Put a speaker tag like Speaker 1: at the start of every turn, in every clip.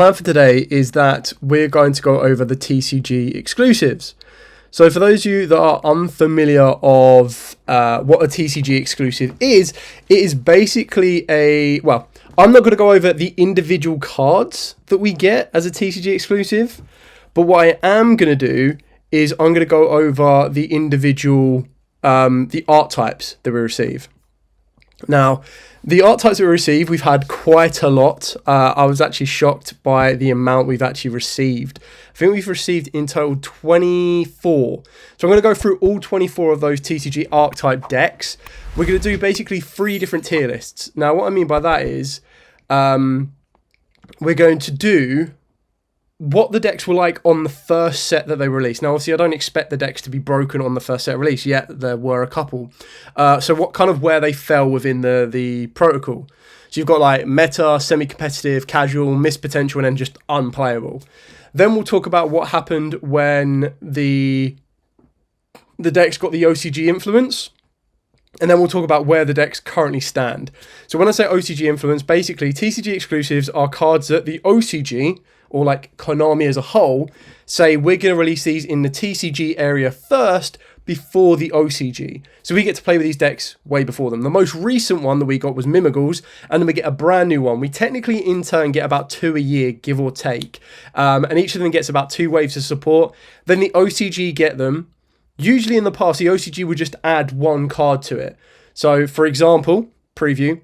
Speaker 1: plan for today is that we're going to go over the TCG exclusives. So for those of you that are unfamiliar of what a TCG exclusive is, it is basically well, I'm not going to go over the individual cards that we get as a TCG exclusive, but what I am going to do is I'm going to go over the individual, the archetypes that we receive. Now, the archetypes that we receive, we've had quite a lot. I was actually shocked by the amount we've actually received. I think we've received in total 24. So I'm going to go through all 24 of those TCG archetype decks. We're going to do basically 3 different tier lists. Now, what I mean by that is we're going to do what the decks were like on the first set that they released. Now, obviously, I don't expect the decks to be broken on the first set release, yet there were a couple. So what kind of where they fell within the protocol. So you've got like meta, semi-competitive, casual, missed potential, and then just unplayable. Then we'll talk about what happened when the decks got the OCG influence. And then we'll talk about where the decks currently stand. So when I say OCG influence, basically TCG exclusives are cards that the OCG, or like Konami as a whole, say we're going to release these in the TCG area first before the OCG. So we get to play with these decks way before them. The most recent one that we got was Mimighouls, and then we get a brand new one. We technically in turn get about 2 a year, give or take. And each of them gets about 2 waves of support. Then the OCG get them. Usually in the past, the OCG would just add 1 card to it. So for example, preview,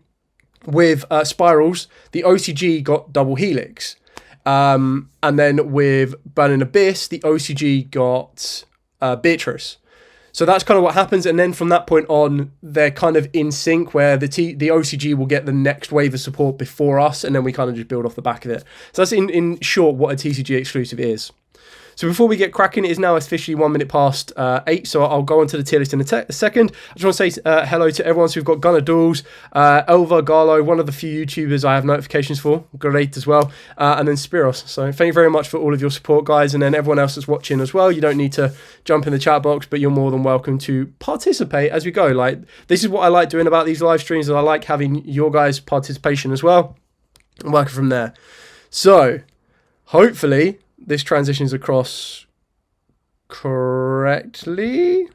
Speaker 1: with Spirals, the OCG got Double Helix. And then with Burning Abyss, the OCG got Beatrice. So that's kind of what happens. And then from that point on, they're kind of in sync where the OCG will get the next wave of support before us. And then we kind of just build off the back of it. So that's in short what a TCG exclusive is. So before we get cracking, it is now officially 1 minute past 8, so I'll go on to the tier list in a second. I just want to say hello to everyone. So we've got Gunnar Duels, Elva Garlo, one of the few YouTubers I have notifications for, great as well, and then Spiros. So thank you very much for all of your support, guys, and then everyone else that's watching as well. You don't need to jump in the chat box, but you're more than welcome to participate as we go. Like, this is what I like doing about these live streams, and I like having your guys' participation as well, and working from there. So, hopefully this transitions across correctly.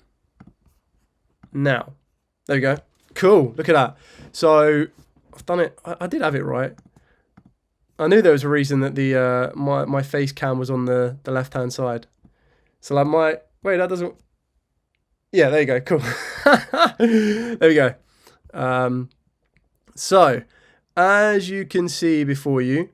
Speaker 1: Now, there we go. Cool, look at that. So I've done it. I did have it right. I knew there was a reason that the my face cam was on the left hand side. So like wait, that doesn't. Yeah, there you go. Cool. There we go. So as you can see before you,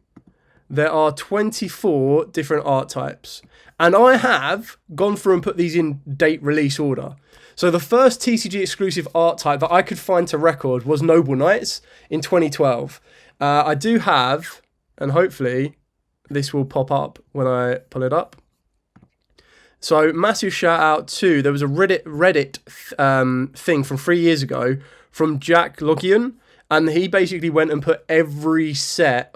Speaker 1: there are 24 different archetypes. And I have gone through and put these in date release order. So the first TCG exclusive archetype that I could find to record was Noble Knights in 2012. I do have, and hopefully this will pop up when I pull it up. So massive shout out to, there was a Reddit thing from 3 years ago from Jack Logian. And he basically went and put every deck,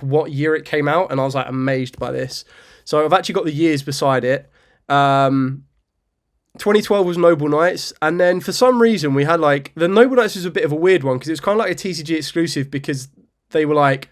Speaker 1: what year it came out. And I was like amazed by this. So I've actually got the years beside it. 2012 was Noble Knights. And then for some reason we had like, the Noble Knights was a bit of a weird one because it was kind of like a TCG exclusive because they were like,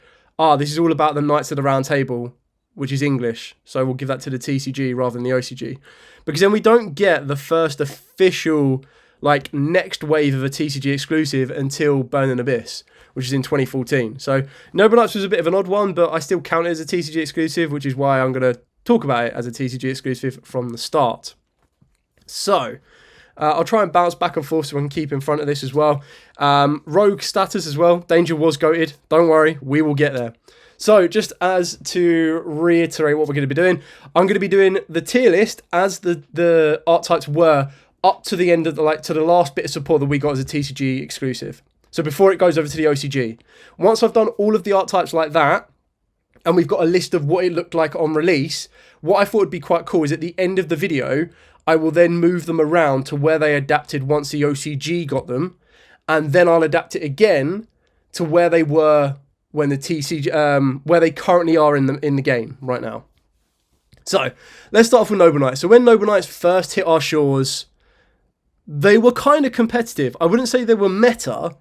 Speaker 1: this is all about the Knights of the Round Table, which is English. So we'll give that to the TCG rather than the OCG. Because then we don't get the first official like next wave of a TCG exclusive until Burning Abyss, which is in 2014. So Noble Knights was a bit of an odd one, but I still count it as a TCG exclusive, which is why I'm going to talk about it as a TCG exclusive from the start. So I'll try and bounce back and forth so I can keep in front of this as well. Rogue status as well. Danger was goated. Don't worry, we will get there. So just as to reiterate what we're going to be doing, I'm going to be doing the tier list as the archetypes were up to the end of to the last bit of support that we got as a TCG exclusive. So before it goes over to the OCG. Once I've done all of the archetypes like that, and we've got a list of what it looked like on release, what I thought would be quite cool is at the end of the video, I will then move them around to where they adapted once the OCG got them, and then I'll adapt it again to where they were when the TCG, where they currently are in the game right now. So let's start off with Noble Knights. So when Noble Knights first hit our shores, they were kind of competitive. I wouldn't say they were meta,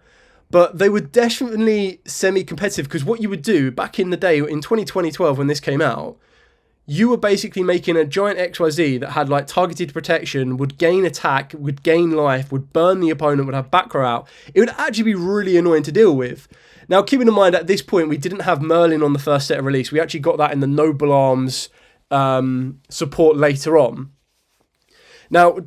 Speaker 1: but they were definitely semi-competitive, because what you would do back in the day, in 2012 when this came out, you were basically making a giant XYZ that had like targeted protection, would gain attack, would gain life, would burn the opponent, would have back row out. It would actually be really annoying to deal with. Now, keeping in mind, at this point, we didn't have Merlin on the first set of release. We actually got that in the Noble Arms support later on. Now,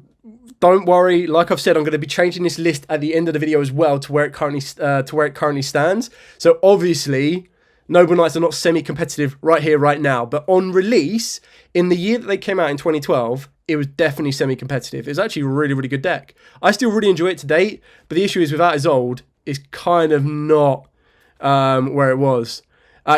Speaker 1: don't worry. Like I've said, I'm going to be changing this list at the end of the video as well to where it currently stands. So obviously, Noble Knights are not semi-competitive right here, right now. But on release, in the year that they came out in 2012, it was definitely semi-competitive. It was actually a really, really good deck. I still really enjoy it to date, but the issue is without Isolde, it's kind of not where it was.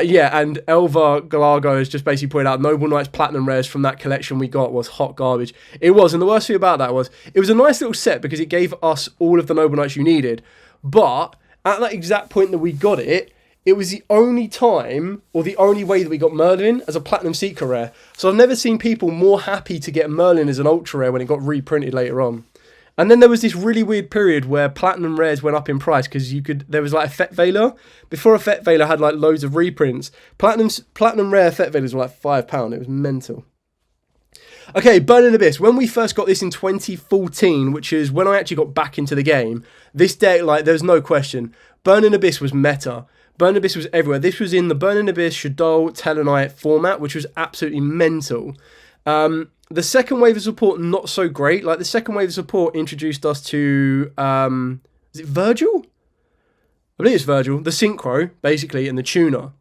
Speaker 1: Yeah, and Elva Galago has just basically pointed out Noble Knights Platinum Rares from that collection we got was hot garbage. It was, and the worst thing about that was, it was a nice little set because it gave us all of the Noble Knights you needed. But at that exact point that we got it, it was the only time, or the only way that we got Merlin as a Platinum Seeker Rare. So I've never seen people more happy to get Merlin as an Ultra Rare when it got reprinted later on. And then there was this really weird period where Platinum Rares went up in price because there was like a Fet Veiler. Before a Fet Veiler had like loads of reprints. Platinum Rare Fet Veilers were like £5. It was mental. Okay, Burning Abyss. When we first got this in 2014, which is when I actually got back into the game, this deck, like, there's no question. Burning Abyss was meta. Burning Abyss was everywhere. This was in the Burning Abyss, Shadow, Tellarknight format, which was absolutely mental. The second wave of support, not so great. Like, the second wave of support introduced us to, is it Virgil? I believe it's Virgil. The Synchro, basically, and the Tuner.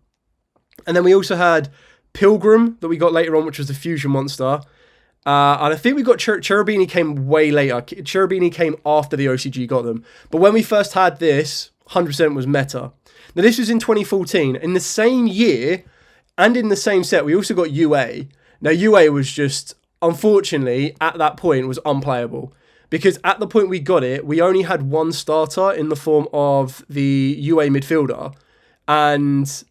Speaker 1: And then we also had Pilgrim, that we got later on, which was the Fusion Monster. And I think we got Cherubini came way later. Cherubini came after the OCG got them. But when we first had this, 100% was meta. Now, this was in 2014. In the same year, and in the same set, we also got UA. Now, UA was just, unfortunately, at that point, was unplayable. Because at the point we got it, we only had one starter in the form of the UA midfielder. And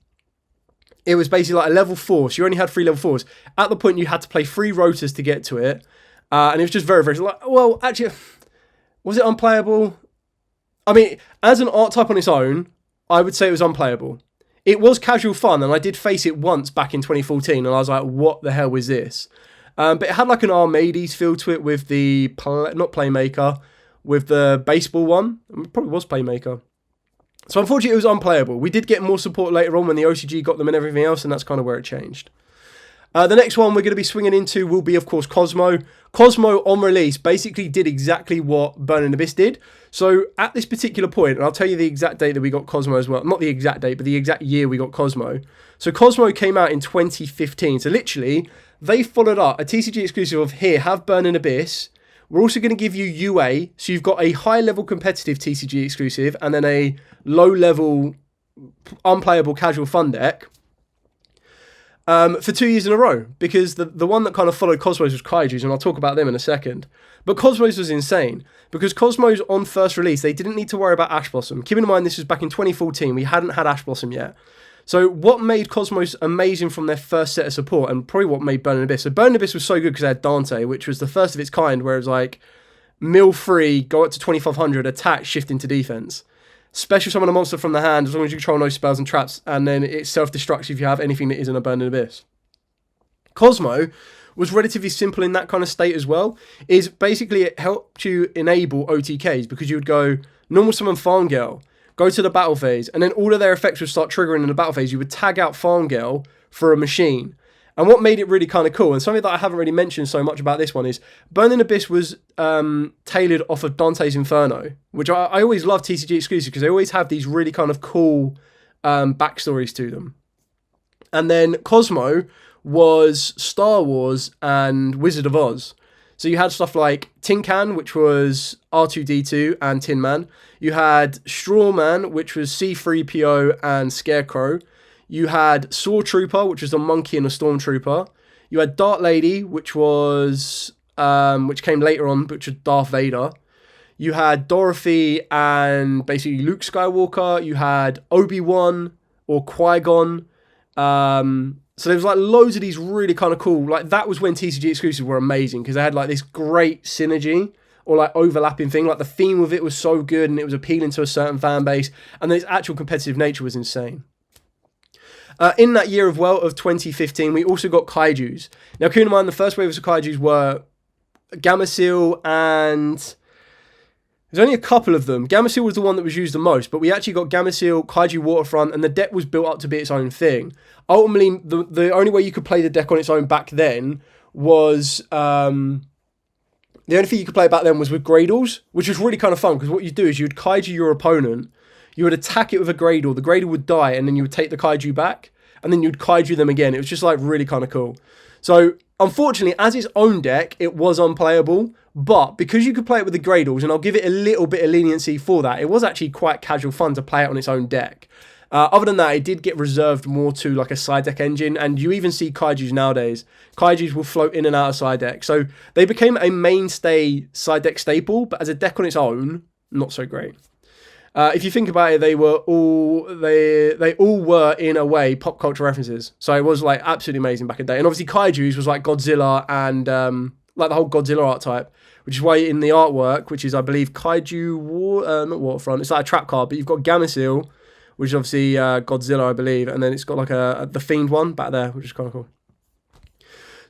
Speaker 1: it was basically like a level 4. So you only had 3 level 4s. At the point, you had to play 3 rotors to get to it. And it was just very, very, like, well, actually, was it unplayable? I mean, as an archetype on its own, I would say it was unplayable. It was casual fun, and I did face it once back in 2014, and I was like, what the hell is this? But it had like an Armades feel to it with the, not Playmaker, with the baseball one. It probably was Playmaker. So unfortunately, it was unplayable. We did get more support later on when the OCG got them and everything else, and that's kind of where it changed. The next one we're going to be swinging into will be, of course, Cosmo. Cosmo, on release, basically did exactly what Burning Abyss did. So at this particular point, and I'll tell you the exact date that we got Cosmo as well. Not the exact date, but the exact year we got Cosmo. So Cosmo came out in 2015. So literally, they followed up a TCG exclusive of, here, have Burning Abyss. We're also going to give you UA. So you've got a high-level competitive TCG exclusive and then a low-level, unplayable casual fun deck. For 2 years in a row, because the one that kind of followed Cosmos was Kaiju's, and I'll talk about them in a second. But Cosmos was insane, because Cosmos on first release, they didn't need to worry about Ash Blossom. Keep in mind, this was back in 2014, we hadn't had Ash Blossom yet. So what made Cosmos amazing from their first set of support, and probably what made Burning Abyss, so Burning Abyss was so good because they had Dante, which was the first of its kind, where it was like, mill free, go up to 2500, attack, shift into defense. Special summon a monster from the hand as long as you control no spells and traps, and then it self-destructs if you have anything that isn't a Burning Abyss. Cosmo was relatively simple in that kind of state as well. Is basically it helped you enable OTKs because you would go normal summon Farm Girl, go to the battle phase, and then all of their effects would start triggering in the battle phase. You would tag out Farm Girl for a machine. And what made it really kind of cool, and something that I haven't really mentioned so much about this one, is Burning Abyss was tailored off of Dante's Inferno, which I always love TCG exclusive because they always have these really kind of cool backstories to them. And then Cosmo was Star Wars and Wizard of Oz. So you had stuff like Tin Can, which was R2-D2 and Tin Man. You had Straw Man, which was C-3PO and Scarecrow. You had Saw Trooper, which was a monkey and a stormtrooper. You had Dart Lady, which was which came later on, which was Darth Vader. You had Dorothy and basically Luke Skywalker. You had Obi-Wan or Qui-Gon. So there was like loads of these really kind of cool. Like that was when TCG exclusives were amazing because they had like this great synergy or like overlapping thing. Like the theme of it was so good and it was appealing to a certain fan base, and then its actual competitive nature was insane. In that year of 2015, we also got Kaijus. Now, keep in mind, the first waves of Kaijus were Gameciel, and there's only a couple of them. Gameciel was the one that was used the most, but we actually got Gameciel, Kaiju Waterfront, and the deck was built up to be its own thing. Ultimately, the only way you could play the deck on its own back then was... the only thing you could play back then was with Gradles, which was really kind of fun, because what you'd do is you'd Kaiju your opponent, you would attack it with a Gradle, the Gradle would die, and then you would take the Kaiju back, and then you'd Kaiju them again. It was just like really kind of cool. So, unfortunately, as its own deck, it was unplayable, but because you could play it with the Gradles, and I'll give it a little bit of leniency for that, it was actually quite casual fun to play it on its own deck. Other than that, it did get reserved more to like a side deck engine, and you even see Kaijus nowadays. Kaijus will float in and out of side deck, so they became a mainstay side deck staple, but as a deck on its own, not so great. If you think about it, they all were in a way pop culture references, so it was like absolutely amazing back in the day. And obviously Kaijus was like Godzilla and like the whole Godzilla archetype, which is why in the artwork, which is I believe Kaiju not Waterfront, it's like a trap card, but you've got Gameciel, which is obviously Godzilla, I believe, and then it's got like the Fiend one back there, which is kind of cool.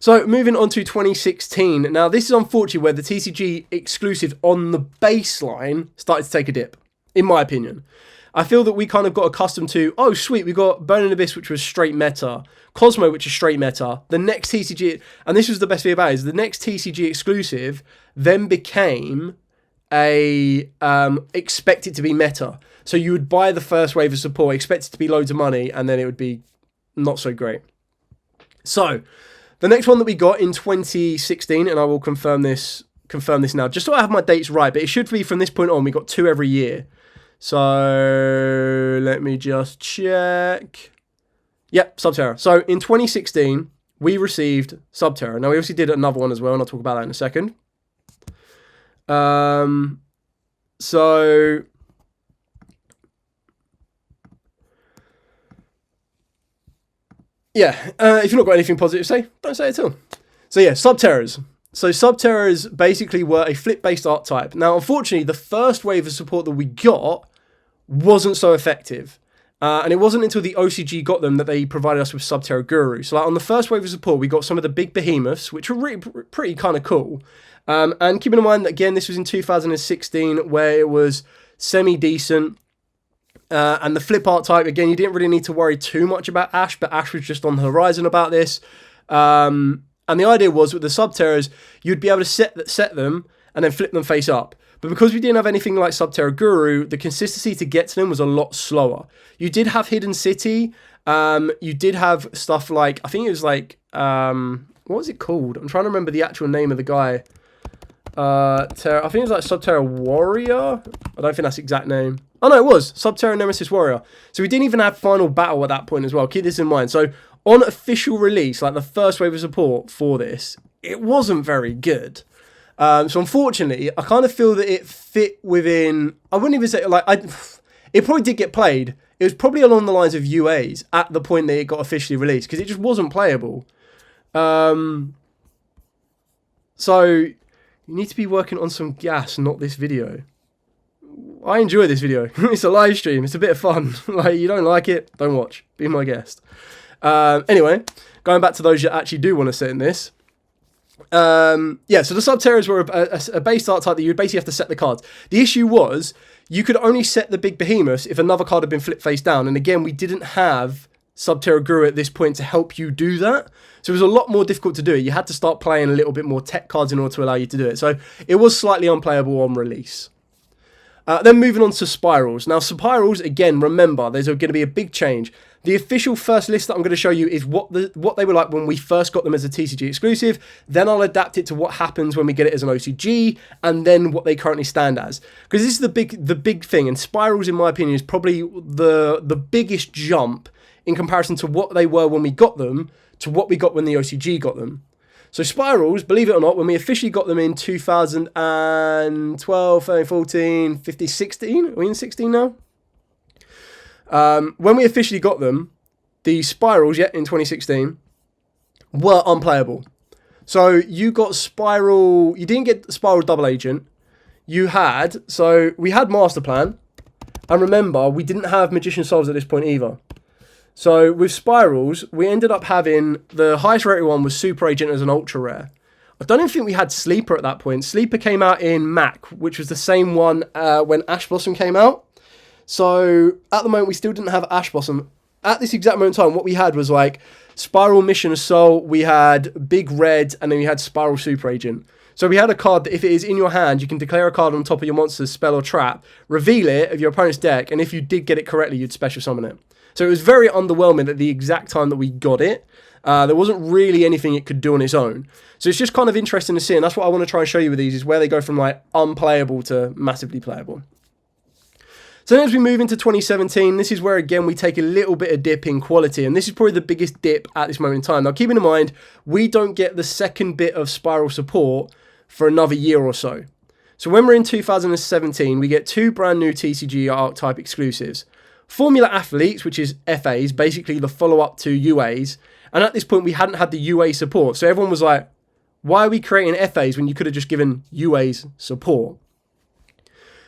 Speaker 1: So moving on to 2016. Now this is unfortunately where the TCG exclusive on the baseline started to take a dip, in my opinion. I feel that we kind of got accustomed to, oh sweet, we got Burning Abyss, which was straight meta, Cosmo, which is straight meta, the next TCG, and this was the best thing about it, is the next TCG exclusive then became a expect it to be meta. So you would buy the first wave of support, expect it to be loads of money, and then it would be not so great. So the next one that we got in 2016, and I will confirm this now, just so I have my dates right, but it should be from this point on, we got 2 every year. So let me just check. Yep, Subterror. So in 2016, we received Subterror. Now we obviously did another one as well, and I'll talk about that in a second. So yeah, if you've not got anything positive to say, don't say it at all. So yeah, Subterrors. So Subterrors basically were a flip-based archetype. Now, unfortunately, the first wave of support that we got wasn't so effective. And it wasn't until the OCG got them that they provided us with Subterror Guru. So like on the first wave of support, we got some of the big behemoths, which were really pretty kind of cool. And keeping in mind that, again, this was in 2016, where it was semi-decent. And the flip archetype, again, you didn't really need to worry too much about Ash, but Ash was just on the horizon about this. And the idea was with the Subterrors, you'd be able to set them and then flip them face up. But because we didn't have anything like Subterror Guru, the consistency to get to them was a lot slower. You did have Hidden City. You did have stuff like, I think it was like, what was it called? I'm trying to remember the actual name of the guy. I think it was like Subterror Warrior. I don't think that's the exact name. Oh no, it was Subterror Nemesis Warrior. So we didn't even have Final Battle at that point as well. Keep this in mind. So on official release, like the first wave of support for this, it wasn't very good. So unfortunately, I kind of feel that it fit within, I wouldn't even say, like, it probably did get played. It was probably along the lines of UAs at the point that it got officially released, because it just wasn't playable. So you need to be working on some gas, not this video. I enjoy this video. It's a live stream. It's a bit of fun. Like, you don't like it, don't watch. Be my guest. Anyway, going back to those that actually do want to sit in this. Yeah, so the Subterrors were a base art type that you would basically have to set the cards. The issue was, you could only set the big behemoths if another card had been flipped face down. And again, we didn't have Subterror Guru at this point to help you do that. So it was a lot more difficult to do it. You had to start playing a little bit more tech cards in order to allow you to do it. So it was slightly unplayable on release. Then moving on to Spirals. Now, Spirals, again, remember, there's going to be a big change. The official first list that I'm going to show you is what they were like when we first got them as a TCG exclusive. Then I'll adapt it to what happens when we get it as an OCG, and then what they currently stand as. Because this is the big thing, and Spirals, in my opinion, is probably the biggest jump in comparison to what they were when we got them to what we got when the OCG got them. So Spirals, believe it or not, when we officially got them in 2012, 13, 14, 15, 16, are we in 16 now? When we officially got them, the Spirals, in 2016, were unplayable. So you got Spiral, you didn't get Spiral Double Agent, you had, so we had Master Plan, and remember, we didn't have Magician Souls at this point either. So with Spirals, we ended up having, the highest rated one was Super Agent as an ultra rare. I don't even think we had Sleeper at that point. Sleeper came out in Mac, which was the same one when Ash Blossom came out. So at the moment, we still didn't have Ash Blossom. At this exact moment in time, what we had was like Spiral Mission Assault, we had Big Red, and then we had Spiral Super Agent. So we had a card that if it is in your hand, you can declare a card on top of your monster's spell or trap, reveal it of your opponent's deck, and if you did get it correctly, you'd special summon it. So it was very underwhelming at the exact time that we got it. There wasn't really anything it could do on its own. So it's just kind of interesting to see, and that's what I want to try and show you with these, is where they go from like unplayable to massively playable. So then as we move into 2017, this is where again we take a little bit of dip in quality, and this is probably the biggest dip at this moment in time. Now keeping in mind, we don't get the second bit of Spiral support for another year or so. So when we're in 2017, we get 2 brand new TCG archetype exclusives. Formula Athletes, which is FAs, basically the follow-up to UAs, and at this point we hadn't had the UA support, so everyone was like, why are we creating FAs when you could have just given UAs support?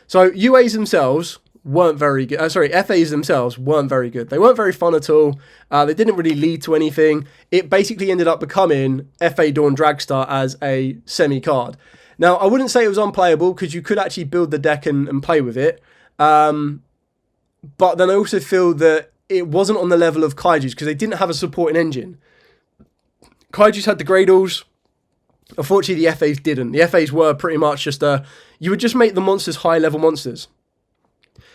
Speaker 1: So UAs themselves weren't very good. FAs themselves weren't very good. They weren't very fun at all. They didn't really lead to anything. It basically ended up becoming FA Dawn Dragstar as a semi-card. Now, I wouldn't say it was unplayable because you could actually build the deck and play with it. But then I also feel that it wasn't on the level of Kaijus because they didn't have a supporting engine. Kaijus had the Gradles. Unfortunately, the FAs didn't. The FAs were pretty much just you would just make the monsters high-level monsters.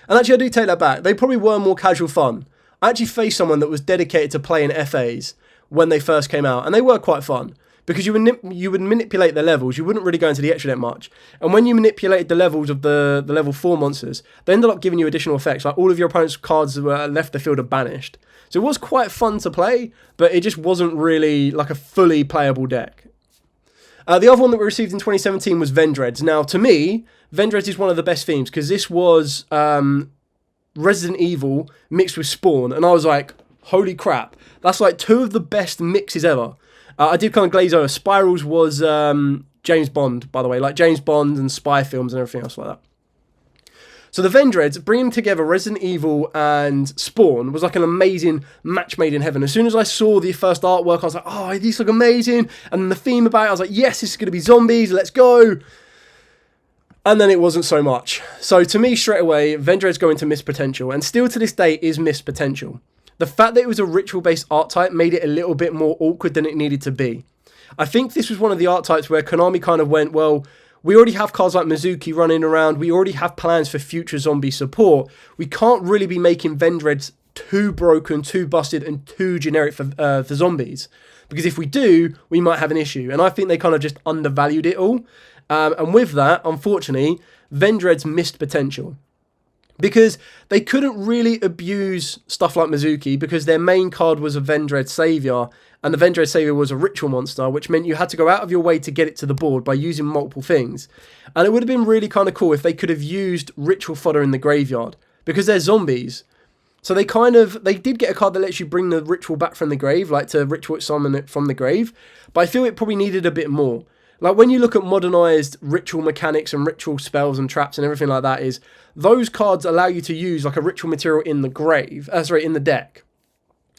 Speaker 1: And actually, I do take that back. They probably were more casual fun. I actually faced someone that was dedicated to playing FAs when they first came out, and they were quite fun because you would manipulate their levels. You wouldn't really go into the extra deck much. And when you manipulated the levels of the level 4 monsters, they ended up giving you additional effects. Like all of your opponent's cards were left the field are banished. So it was quite fun to play, but it just wasn't really like a fully playable deck. The other one that we received in 2017 was Vendreads. Now, to me, Vendreads is one of the best themes because this was Resident Evil mixed with Spawn. And I was like, holy crap. That's like 2 of the best mixes ever. I did kind of glaze over. Spirals was James Bond, by the way. Like James Bond and spy films and everything else like that. So the Vendreads, bringing together Resident Evil and Spawn was like an amazing match made in heaven. As soon as I saw the first artwork, I was like, oh, these look amazing. And then the theme about it, I was like, yes, this is going to be zombies. Let's go. And then it wasn't so much. So to me, straight away, Vendreads go into missed potential. And still to this day is missed potential. The fact that it was a ritual-based archetype made it a little bit more awkward than it needed to be. I think this was one of the archetypes where Konami kind of went, well, we already have cards like Mitsuguri running around. We already have plans for future zombie support. We can't really be making Vendreads too broken, too busted, and too generic for zombies. Because if we do, we might have an issue. And I think they kind of just undervalued it all. And with that, unfortunately, Vendreads missed potential. Because they couldn't really abuse stuff like Mitsuguri because their main card was a Vendread Savior, and the Vendread Savior was a ritual monster, which meant you had to go out of your way to get it to the board by using multiple things. And it would have been really kind of cool if they could have used ritual fodder in the graveyard, because they're zombies. So they did get a card that lets you bring the ritual back from the grave, like to ritual summon it from the grave, but I feel it probably needed a bit more. Like when you look at modernized ritual mechanics and ritual spells and traps and everything like that, is those cards allow you to use like a ritual material in the in the deck.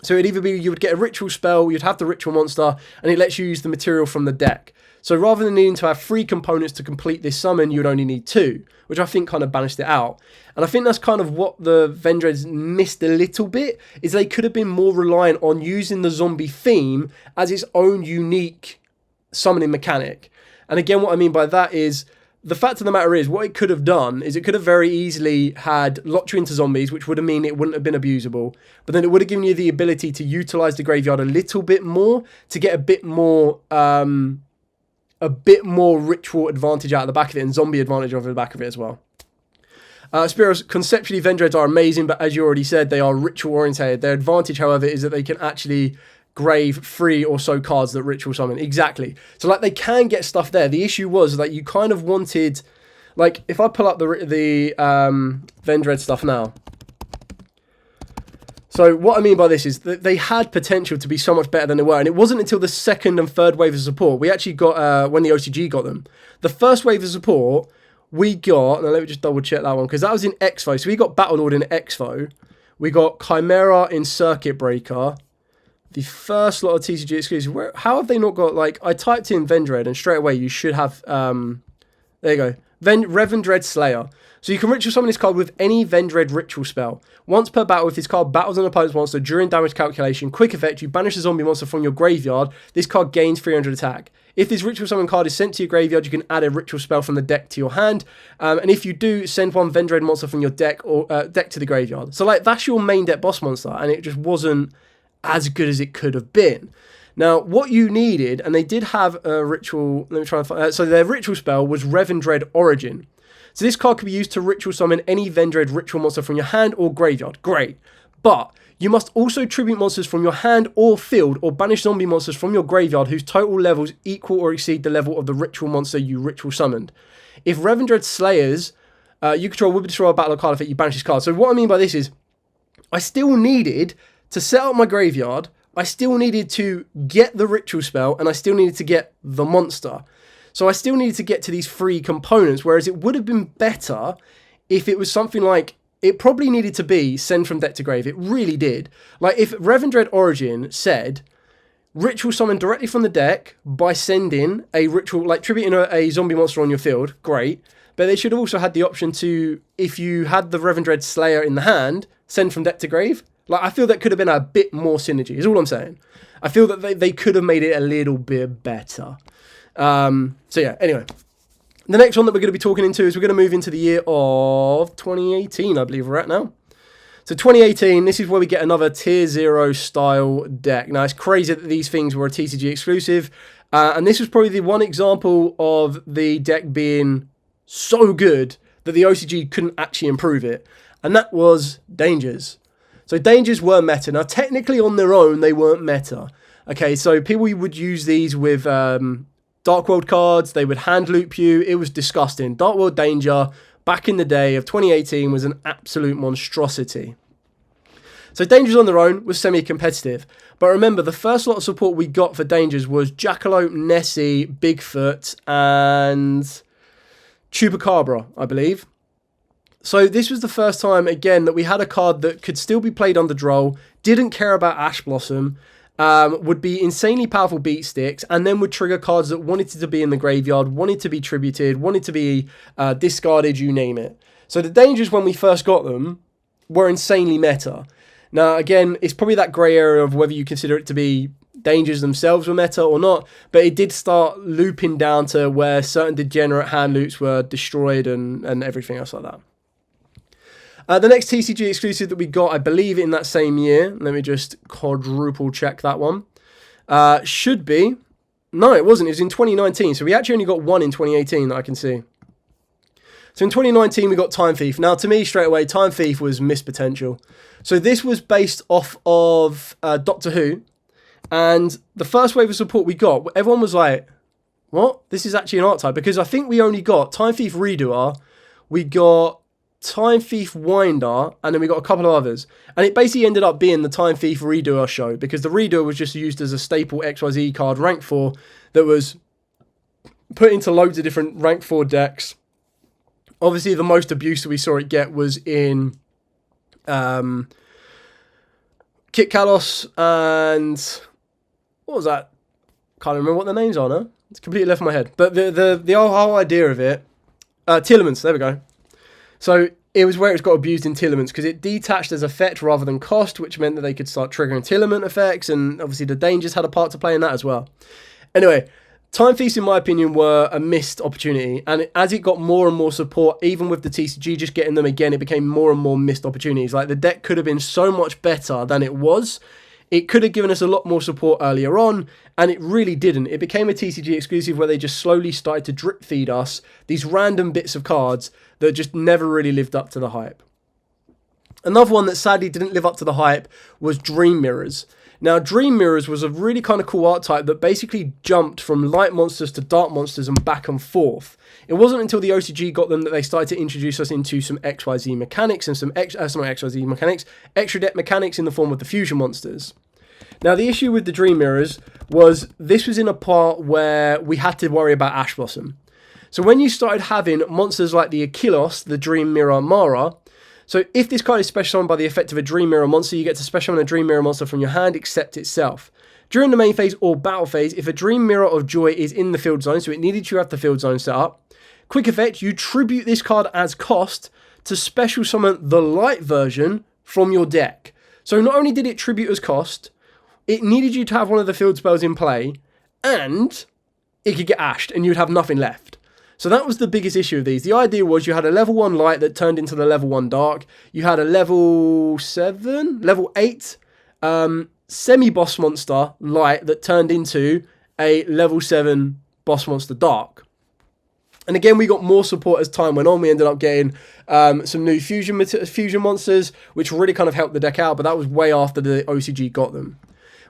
Speaker 1: So it'd either be you would get a ritual spell, you'd have the ritual monster, and it lets you use the material from the deck. So rather than needing to have 3 components to complete this summon, you'd only need 2, which I think kind of banished it out. And I think that's kind of what the Vendreads missed a little bit, is they could have been more reliant on using the zombie theme as its own unique summoning mechanic. And again, what I mean by that is, the fact of the matter is, what it could have done is it could have very easily had locked you into zombies, which would have mean it wouldn't have been abusable. But then it would have given you the ability to utilize the graveyard a little bit more to get a bit more ritual advantage out of the back of it and zombie advantage over the back of it as well. Spiros, conceptually, Vendreads are amazing, but as you already said, they are ritual orientated. Their advantage, however, is that they can actually grave 3 or so cards that ritual summon. Exactly. So like they can get stuff there. The issue was that you kind of wanted, like if I pull up the Vendread stuff now. So what I mean by this is that they had potential to be so much better than they were, and it wasn't until the second and third wave of support we actually got when the OCG got them. The first wave of support we got, now let me just double check that one, because that was in Expo. So we got Battlelord in Expo. We got Chimera in Circuit Breaker. The first lot of TCG exclusive. How have they not got, like, I typed in Vendread and straight away you should have, there you go, Vendread Slayer. So you can ritual summon this card with any Vendread ritual spell. Once per battle, if this card battles an opponent's monster during damage calculation, quick effect, you banish a zombie monster from your graveyard. This card gains 300 attack. If this ritual summon card is sent to your graveyard, you can add a ritual spell from the deck to your hand. And if you do, send one Vendread monster from your deck or deck to the graveyard. So like that's your main deck boss monster, and it just wasn't as good as it could have been. Now, what you needed, and they did have a ritual. Let me try and find. So their ritual spell was Revendread Origin. So this card can be used to ritual summon any Vendread ritual monster from your hand or graveyard. Great. But you must also tribute monsters from your hand or field or banish zombie monsters from your graveyard whose total levels equal or exceed the level of the ritual monster you ritual summoned. If Revendread Slayers, you control would destroy a battle or card effect, you banish this card. So what I mean by this is, I still needed to set up my graveyard, I still needed to get the ritual spell, and I still needed to get the monster. So I still needed to get to these 3 components, whereas it would have been better if it was something like, it probably needed to be send from deck to grave. It really did. Like if Revendread Origin said, ritual summon directly from the deck by sending a ritual, like tributing a zombie monster on your field, great. But they should have also had the option to, if you had the Revendread Slayer in the hand, send from deck to grave. Like I feel that could have been a bit more synergy, is all I'm saying. I feel that they could have made it a little bit better. So yeah, anyway. The next one that we're going to be talking into is we're going to move into the year of 2018, I believe we're at now. So 2018, this is where we get another Tier 0 style deck. Now, it's crazy that these things were a TCG exclusive. And this was probably the one example of the deck being so good that the OCG couldn't actually improve it. And that was Dangers. So Dangers were meta. Now, technically on their own, they weren't meta. Okay, so people would use these with Dark World cards. They would hand loop you. It was disgusting. Dark World Danger, back in the day of 2018, was an absolute monstrosity. So Dangers on their own was semi-competitive. But remember, the first lot of support we got for Dangers was Jackalope, Nessie, Bigfoot, and Chupacabra, I believe. So this was the first time, again, that we had a card that could still be played under Droll, didn't care about Ash Blossom, would be insanely powerful beat sticks, and then would trigger cards that wanted to be in the graveyard, wanted to be tributed, wanted to be discarded, you name it. So the Dangers, when we first got them, were insanely meta. Now, again, it's probably that grey area of whether you consider it to be Dangers themselves were meta or not, but it did start looping down to where certain degenerate hand loops were destroyed and everything else like that. The next TCG exclusive that we got, I believe in that same year, let me just quadruple check that one, should be, no it wasn't, it was in 2019, so we actually only got one in 2018 that I can see. So in 2019 we got Time Thief. Now to me straight away, Time Thief was missed potential. So this was based off of Doctor Who, and the first wave of support we got, everyone was like, what? This is actually an archetype, because I think we only got Time Thief Redoer, we got Time Thief Winder, and then we got a couple of others. And it basically ended up being the Time Thief Redoer show, because the Redoer was just used as a staple XYZ card, rank 4, that was put into loads of different rank 4 decks. Obviously, the most abuse that we saw it get was in Kit Kalos and... what was that? Can't remember what the names are now. It's completely left my head. But the whole idea of it... Telements, there we go. So it was where it got abused in Telements, because it detached as effect rather than cost, which meant that they could start triggering Telement effects, and obviously the Dangers had a part to play in that as well. Anyway, Time Thieves, in my opinion, were a missed opportunity, and as it got more and more support, even with the TCG just getting them again, it became more and more missed opportunities. Like, the deck could have been so much better than it was. It could have given us a lot more support earlier on, and it really didn't. It became a TCG exclusive where they just slowly started to drip feed us these random bits of cards that just never really lived up to the hype. Another one that sadly didn't live up to the hype was Dream Mirrors. Now, Dream Mirrors was a really kind of cool archetype that basically jumped from light monsters to dark monsters and back and forth. It wasn't until the OCG got them that they started to introduce us into some XYZ mechanics and some extra deck mechanics in the form of the fusion monsters. Now, the issue with the Dream Mirrors was this was in a part where we had to worry about Ash Blossom. So when you started having monsters like the Achilles, the Dream Mirror Mara, so if this card is special summoned by the effect of a Dream Mirror monster, you get to special summon a Dream Mirror monster from your hand except itself. During the main phase or battle phase, if a Dream Mirror of Joy is in the field zone, so it needed you to have the field zone set up, quick effect, you tribute this card as cost to special summon the light version from your deck. So not only did it tribute as cost, it needed you to have one of the field spells in play, and it could get ashed, and you'd have nothing left. So that was the biggest issue of these. The idea was you had a level 1 light that turned into the level 1 dark. You had a level 8 semi-boss monster light that turned into a level 7 boss monster dark. And again, we got more support as time went on. We ended up getting some new fusion monsters, which really kind of helped the deck out, but that was way after the OCG got them.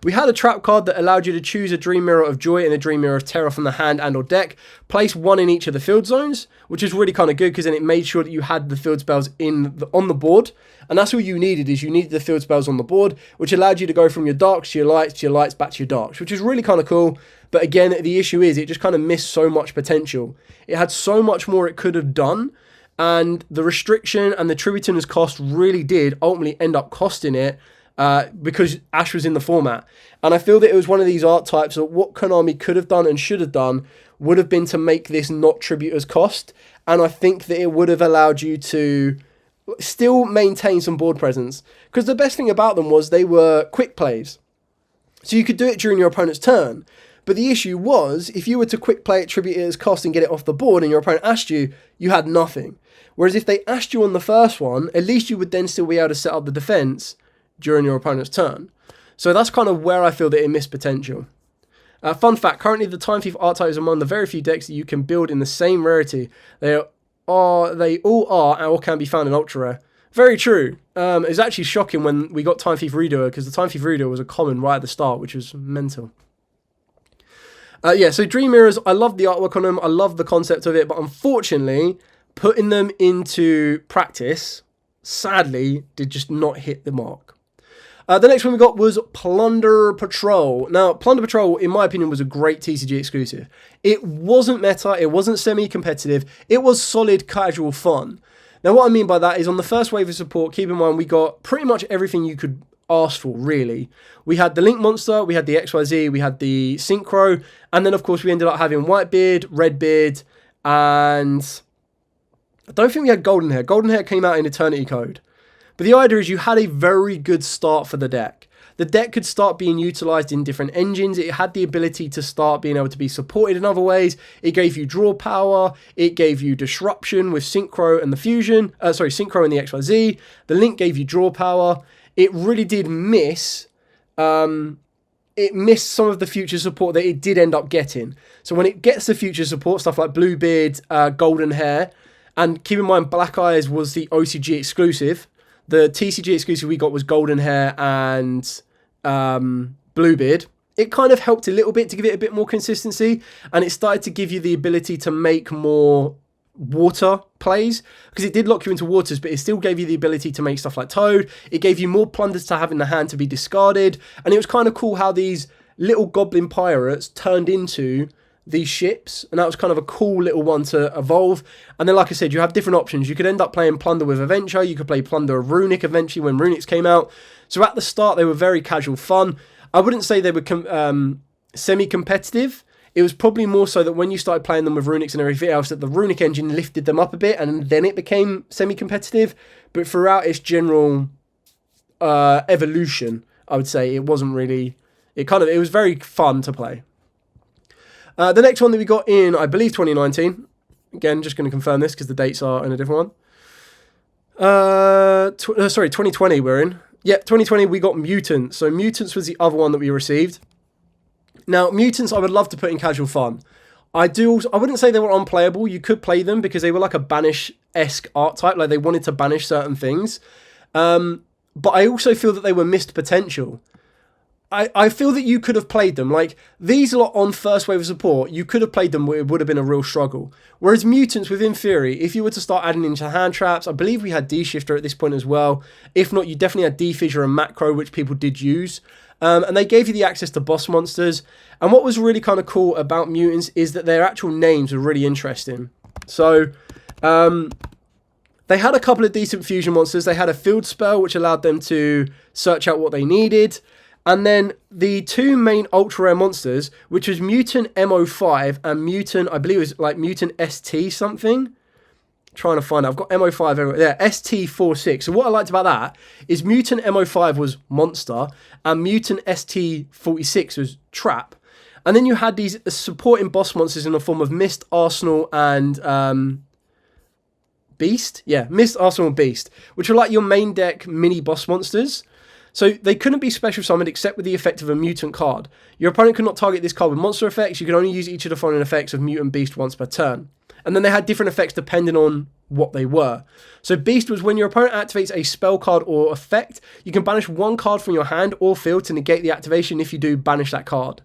Speaker 1: We had a trap card that allowed you to choose a Dream Mirror of Joy and a Dream Mirror of Terror from the hand and or deck. Place one in each of the field zones, which is really kind of good because then it made sure that you had the field spells on the board. And that's all you needed, is you needed the field spells on the board, which allowed you to go from your darks to your lights back to your darks, which is really kind of cool. But again, the issue is it just kind of missed so much potential. It had so much more it could have done. And the restriction and the tributing as cost really did ultimately end up costing it. Because Ash was in the format. And I feel that it was one of these archetypes that what Konami could have done and should have done would have been to make this not tribute as cost. And I think that it would have allowed you to still maintain some board presence. Because the best thing about them was they were quick plays. So you could do it during your opponent's turn. But the issue was, if you were to quick play it, tribute it as cost and get it off the board and your opponent asked you, you had nothing. Whereas if they asked you on the first one, at least you would then still be able to set up the defense during your opponent's turn. So that's kind of where I feel that it missed potential. Fun fact, currently the Time Thief archetype is among the very few decks that you can build in the same rarity. They all are or can be found in Ultra Rare. Very true. It was actually shocking when we got Time Thief Redoer, because the Time Thief Redoer was a common right at the start, which was mental. So Dream Mirrors, I love the artwork on them, I love the concept of it, but unfortunately, putting them into practice, sadly, did just not hit the mark. The next one we got was Plunder Patrol. Now, Plunder Patrol, in my opinion, was a great TCG exclusive. It wasn't meta, it wasn't semi-competitive, it was solid casual fun. Now, what I mean by that is on the first wave of support, keep in mind, we got pretty much everything you could ask for, really. We had the Link Monster, we had the XYZ, we had the Synchro, and then, of course, we ended up having Whitebeard, Redbeard, and I don't think we had Golden Hair. Golden Hair came out in Eternity Code. But the idea is you had a very good start for the deck. The deck could start being utilized in different engines. It had the ability to start being able to be supported in other ways. It gave you draw power. It gave you disruption with Synchro and the Fusion. Synchro and the XYZ. The Link gave you draw power. It really did miss. It missed some of the future support that it did end up getting. So when it gets the future support, stuff like Bluebeard, Golden Hair, and keep in mind Black Eyes was the OCG exclusive. The TCG exclusive we got was Golden Hair and Bluebeard. It kind of helped a little bit to give it a bit more consistency, and it started to give you the ability to make more water plays, because it did lock you into waters, but it still gave you the ability to make stuff like Toad. It gave you more plunders to have in the hand to be discarded, and it was kind of cool how these little goblin pirates turned into these ships, and that was kind of a cool little one to evolve. And then, like I said, you have different options. You could end up playing Plunder with Adventure, you could play Plunder of Runic eventually when Runics came out. So at the start they were very casual fun. I wouldn't say they were semi-competitive. It was probably more so that when you started playing them with Runics and everything else, that the Runic engine lifted them up a bit, and then it became semi-competitive. But throughout its general evolution, I would say it wasn't really. It was very fun to play. The next one that we got in, I believe, 2019. Again, just going to confirm this because the dates are in a different one. 2020 we're in. Yep, 2020 we got Mutants. So Mutants was the other one that we received. Now, Mutants I would love to put in casual fun. I wouldn't say they were unplayable. You could play them because they were like a Banish-esque archetype. Like they wanted to banish certain things. But I also feel that they were missed potential. I feel that you could have played them. Like, these lot on first wave of support, you could have played them, it would have been a real struggle. Whereas Mutants, within theory, if you were to start adding into hand traps, I believe we had D-Shifter at this point as well. If not, you definitely had D-Fissure and Macro, which people did use. And they gave you the access to boss monsters. And what was really kind of cool about Mutants is that their actual names were really interesting. So, they had a couple of decent fusion monsters. They had a field spell, which allowed them to search out what they needed. And then the two main ultra rare monsters, which was Mutant MO5 and Mutant, I believe it was like Mutant ST something. Trying to find out. I've got MO5 everywhere. Yeah, ST46. So what I liked about that is Mutant MO5 was monster and Mutant ST46 was trap. And then you had these supporting boss monsters in the form of Mist, Arsenal, and Beast? Yeah, Mist, Arsenal, and Beast, which are like your main deck mini boss monsters. So they couldn't be special summoned except with the effect of a mutant card. Your opponent could not target this card with monster effects. You could only use each of the following effects of Mutant Beast once per turn. And then they had different effects depending on what they were. So Beast was when your opponent activates a spell card or effect, you can banish one card from your hand or field to negate the activation. If you do, banish that card.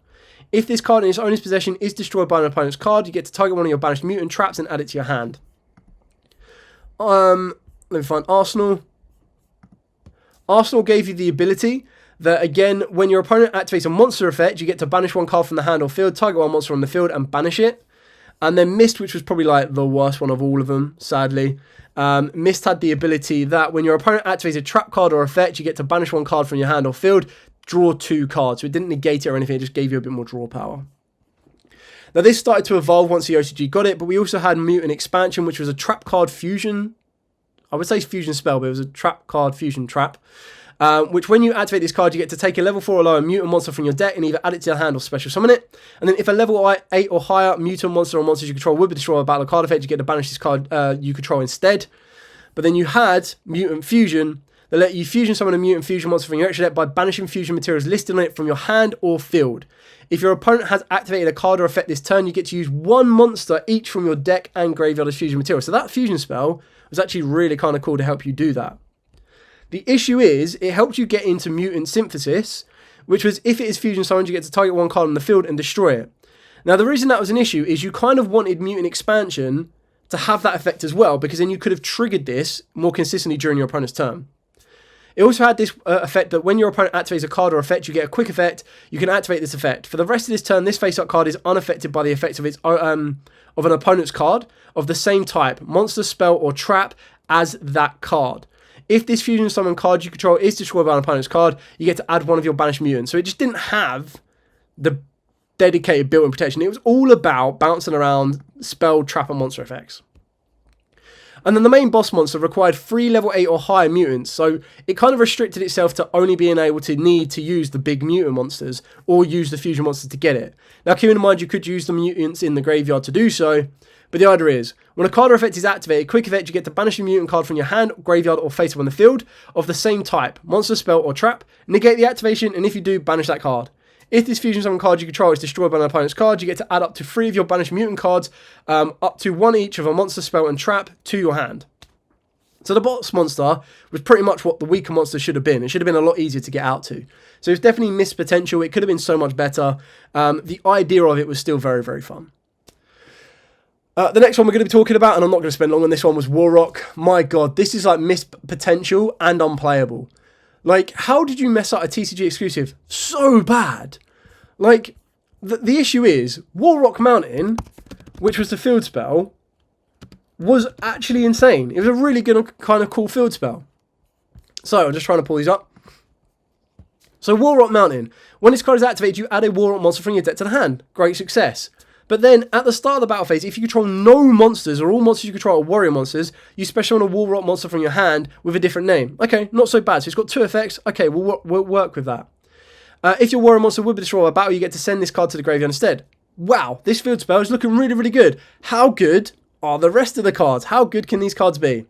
Speaker 1: If this card in its owner's possession is destroyed by an opponent's card, you get to target one of your banished mutant traps and add it to your hand. Let me find Arsenal. Arsenal gave you the ability that, again, when your opponent activates a monster effect, you get to banish one card from the hand or field, target one monster on the field, and banish it. And then Mist, which was probably like the worst one of all of them, sadly. Mist had the ability that when your opponent activates a trap card or effect, you get to banish one card from your hand or field, draw two cards. So it didn't negate it or anything, it just gave you a bit more draw power. Now this started to evolve once the OCG got it, but we also had Mutant Expansion, which was a trap card fusion. I would say fusion spell, but it was a trap card fusion trap. Which when you activate this card, you get to take a level 4 or lower mutant monster from your deck and either add it to your hand or special summon it. And then if a level 8 or higher mutant monster or monsters you control would be destroyed by a battle card effect, you get to banish this card you control instead. But then you had Mutant Fusion that let you fusion summon a mutant fusion monster from your extra deck by banishing fusion materials listed on it from your hand or field. If your opponent has activated a card or effect this turn, you get to use one monster each from your deck and graveyard as fusion material. So that fusion spell was actually really kind of cool to help you do that. The issue is, it helped you get into Mutant Synthesis, which was if it is fusion summoned, you get to target one card on the field and destroy it. Now, the reason that was an issue is you kind of wanted Mutant Expansion to have that effect as well, because then you could have triggered this more consistently during your opponent's turn. It also had this effect that when your opponent activates a card or effect, you get a quick effect. You can activate this effect. For the rest of this turn, this face-up card is unaffected by the effects of its of an opponent's card of the same type, monster, spell, or trap as that card. If this fusion summon card you control is destroyed by an opponent's card, you get to add one of your banished mutants. So it just didn't have the dedicated built-in protection. It was all about bouncing around spell, trap, and monster effects. And then the main boss monster required 3 level 8 or higher mutants, so it kind of restricted itself to only being able to need to use the big mutant monsters or use the fusion monsters to get it. Now keep in mind you could use the mutants in the graveyard to do so, but the idea is, when a card or effect is activated, quick effect, you get to banish a mutant card from your hand, graveyard, or face up on the field of the same type, monster, spell, or trap, negate the activation, and if you do, banish that card. If this fusion summon card you control is destroyed by an opponent's card, you get to add up to 3 of your banished mutant cards, up to 1 each of a monster, spell, and trap to your hand. So the boss monster was pretty much what the weaker monster should have been. It should have been a lot easier to get out to. So it's definitely missed potential. It could have been so much better. The idea of it was still very, very fun. The next one we're going to be talking about, and I'm not going to spend long on this one, was Warrock. My god, this is like missed potential and unplayable. Like, how did you mess up a TCG exclusive so bad? Like, the issue is, Warrock Mountain, which was the field spell, was actually insane. It was a really good kind of cool field spell. So, I'm just trying to pull these up. So, Warrock Mountain. When this card is activated, you add a Warrock monster from your deck to the hand. Great success. But then, at the start of the battle phase, if you control no monsters, or all monsters you control are warrior monsters, you special summon a Warrock monster from your hand with a different name. Okay, not so bad. So it's got 2 effects. Okay, we'll work with that. If your warrior monster would be destroyed by battle, you get to send this card to the graveyard instead. Wow, this field spell is looking really, really good. How good are the rest of the cards? How good can these cards be?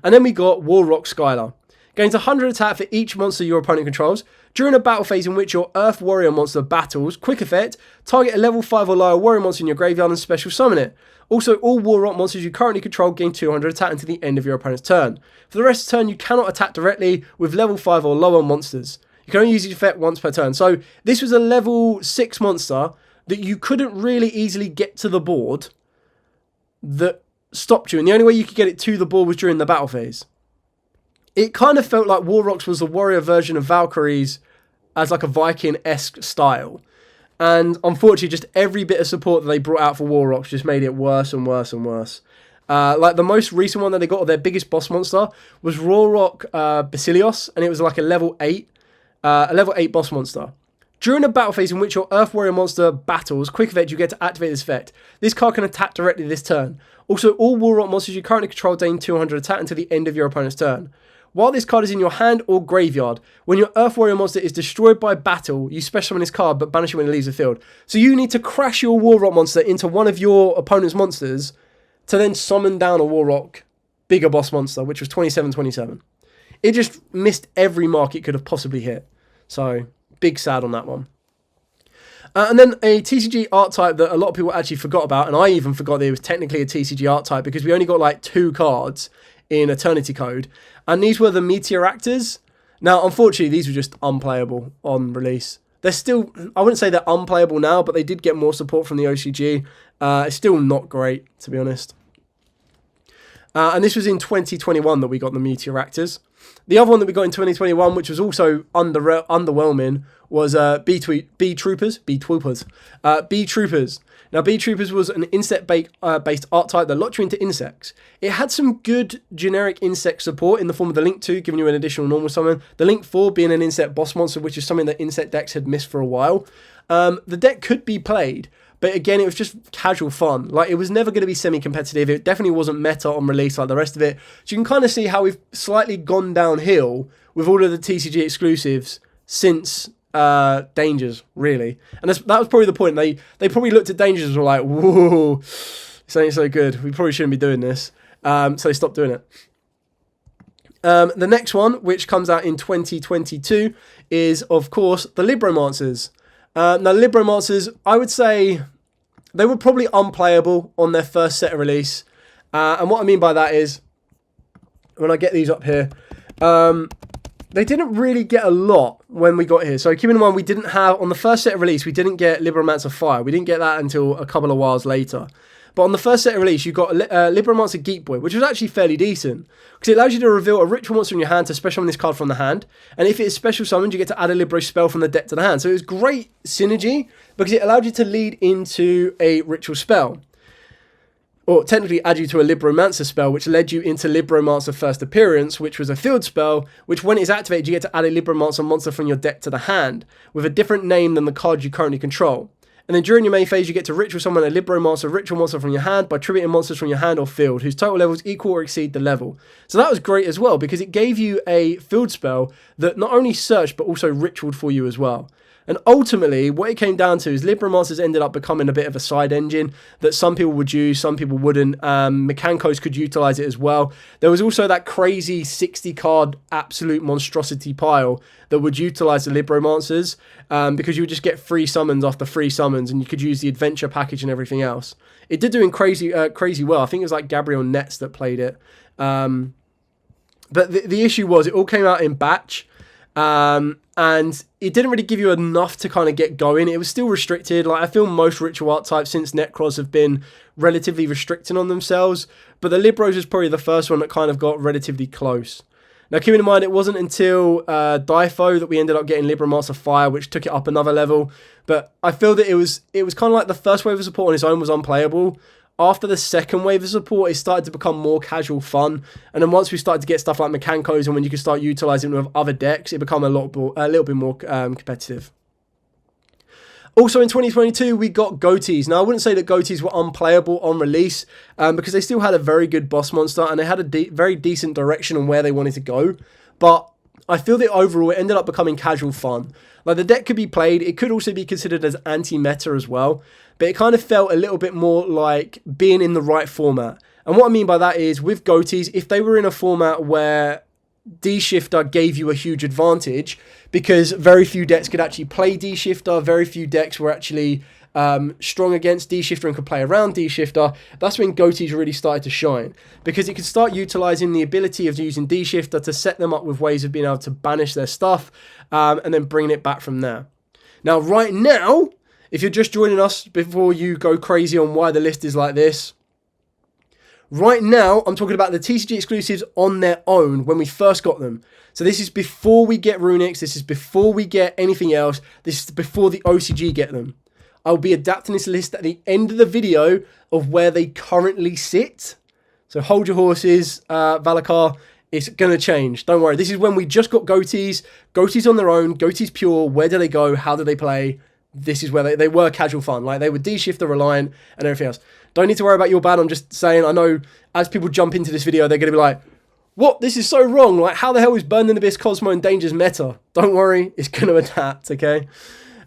Speaker 1: And then we got Warrock Skylar. Gains 100 attack for each monster your opponent controls. During a battle phase in which your Earth Warrior monster battles, quick effect, target a level 5 or lower warrior monster in your graveyard and special summon it. Also, all Warrock monsters you currently control gain 200 attack until the end of your opponent's turn. For the rest of the turn, you cannot attack directly with level 5 or lower monsters. You can only use the effect once per turn. So, this was a level 6 monster that you couldn't really easily get to the board that stopped you. And the only way you could get it to the board was during the battle phase. It kind of felt like Warrocks was the warrior version of Valkyries as like a Viking-esque style. And unfortunately, just every bit of support that they brought out for War Rocks just made it worse and worse and worse. Like the most recent one that they got, or their biggest boss monster, was Raw Rock Basilios, and it was like a level 8 boss monster. During a battle phase in which your Earth Warrior monster battles, quick effect, you get to activate this effect. This card can attack directly this turn. Also, all War Rock monsters you currently control gain 200 attack until the end of your opponent's turn. While this card is in your hand or graveyard, when your Earth Warrior monster is destroyed by battle, you special summon this card but banish it when it leaves the field. So you need to crash your War Rock monster into one of your opponent's monsters to then summon down a War Rock bigger boss monster, which was 27-27. It just missed every mark it could have possibly hit. So, big sad on that one. And then a TCG archetype that a lot of people actually forgot about, and I even forgot that it was technically a TCG archetype because we only got like 2 cards in Eternity Code, and these were the Metiactors. Now, unfortunately, these were just unplayable on release. They're still, I wouldn't say they're unplayable now, but they did get more support from the OCG. It's still not great, to be honest. And this was in 2021 that we got the Metiactors. The other one that we got in 2021, which was also underwhelming, was B Troopers. Now, B Troopers was an insect-based archetype that locked you into insects. It had some good generic insect support in the form of the Link 2, giving you an additional normal summon. The Link 4 being an insect boss monster, which is something that insect decks had missed for a while. The deck could be played, but again, it was just casual fun. Like, it was never going to be semi-competitive. It definitely wasn't meta on release like the rest of it. So you can kind of see how we've slightly gone downhill with all of the TCG exclusives since Dangers, really. And that was probably the point. They probably looked at Dangers and were like, whoa, this ain't so good. We probably shouldn't be doing this. So they stopped doing it. The next one, which comes out in 2022, is, of course, the Libromancers. Now, Libromancers, I would say they were probably unplayable on their first set of release. And what I mean by that is, when I get these up here, they didn't really get a lot when we got here. So keep in mind, we didn't have, on the first set of release, we didn't get Libromancer Fire. We didn't get that until a couple of whiles later. But on the first set of release, you got Libromancer Geek Boy, which was actually fairly decent. Because it allows you to reveal a ritual monster in your hand to special summon this card from the hand. And if it is special summoned, you get to add a Libro spell from the deck to the hand. So it was great synergy, because it allowed you to lead into a ritual spell. Or technically add you to a Libromancer spell, which led you into Libromancer First Appearance, which was a field spell, which when it's activated, you get to add a Libromancer monster from your deck to the hand, with a different name than the card you currently control. And then during your main phase, you get to ritual summon a Libromancer ritual monster from your hand by tributing monsters from your hand or field, whose total levels equal or exceed the level. So that was great as well, because it gave you a field spell that not only searched, but also ritualed for you as well. And ultimately, what it came down to is Libromancers ended up becoming a bit of a side engine that some people would use, some people wouldn't. Mechancos could utilize it as well. There was also that crazy 60-card absolute monstrosity pile that would utilize the Libromancers because you would just get free summons after free summons, and you could use the adventure package and everything else. It did doing crazy well. I think it was like Gabriel Nets that played it. But the issue was it all came out in batch. And it didn't really give you enough to kind of get going. It was still restricted. Like, I feel most ritual archetypes since Necros have been relatively restricting on themselves, but the Libros was probably the first one that kind of got relatively close. Now, keeping in mind, it wasn't until Difo that we ended up getting Libromancer Fire, which took it up another level. But I feel that it was kind of like the first wave of support on its own was unplayable. After the second wave of support, it started to become more casual fun. And then once we started to get stuff like Mechancos and when you could start utilizing it with other decks, it became a little bit more competitive. Also in 2022, we got Goaties. Now, I wouldn't say that Goaties were unplayable on release because they still had a very good boss monster and they had a very decent direction on where they wanted to go. But I feel that overall, it ended up becoming casual fun. Like, the deck could be played. It could also be considered as anti-meta as well. But it kind of felt a little bit more like being in the right format. And what I mean by that is, with Goaties, if they were in a format where D-Shifter gave you a huge advantage, because very few decks could actually play D-Shifter, very few decks were actually strong against D-Shifter and could play around D-Shifter, that's when Goaties really started to shine. Because it could start utilizing the ability of using D-Shifter to set them up with ways of being able to banish their stuff and then bringing it back from there. Now, right now, if you're just joining us before you go crazy on why the list is like this, Right now, I'm talking about the TCG exclusives on their own when we first got them. So this is before we get Runics, this is before we get anything else, this is before the OCG get them. I'll be adapting this list at the end of the video of where they currently sit. So hold your horses, Valakar. It's going to change. Don't worry. This is when we just got Goaties. Goaties on their own. Goaties pure. Where do they go? How do they play? This is where they were casual fun. Like, they were D-Shifter, Reliant, and everything else. Don't need to worry about your bad. I'm just saying, I know as people jump into this video, they're going to be like, what? This is so wrong. Like, how the hell is Burning Abyss, Cosmo, and Danger's meta? Don't worry. It's going to adapt, okay?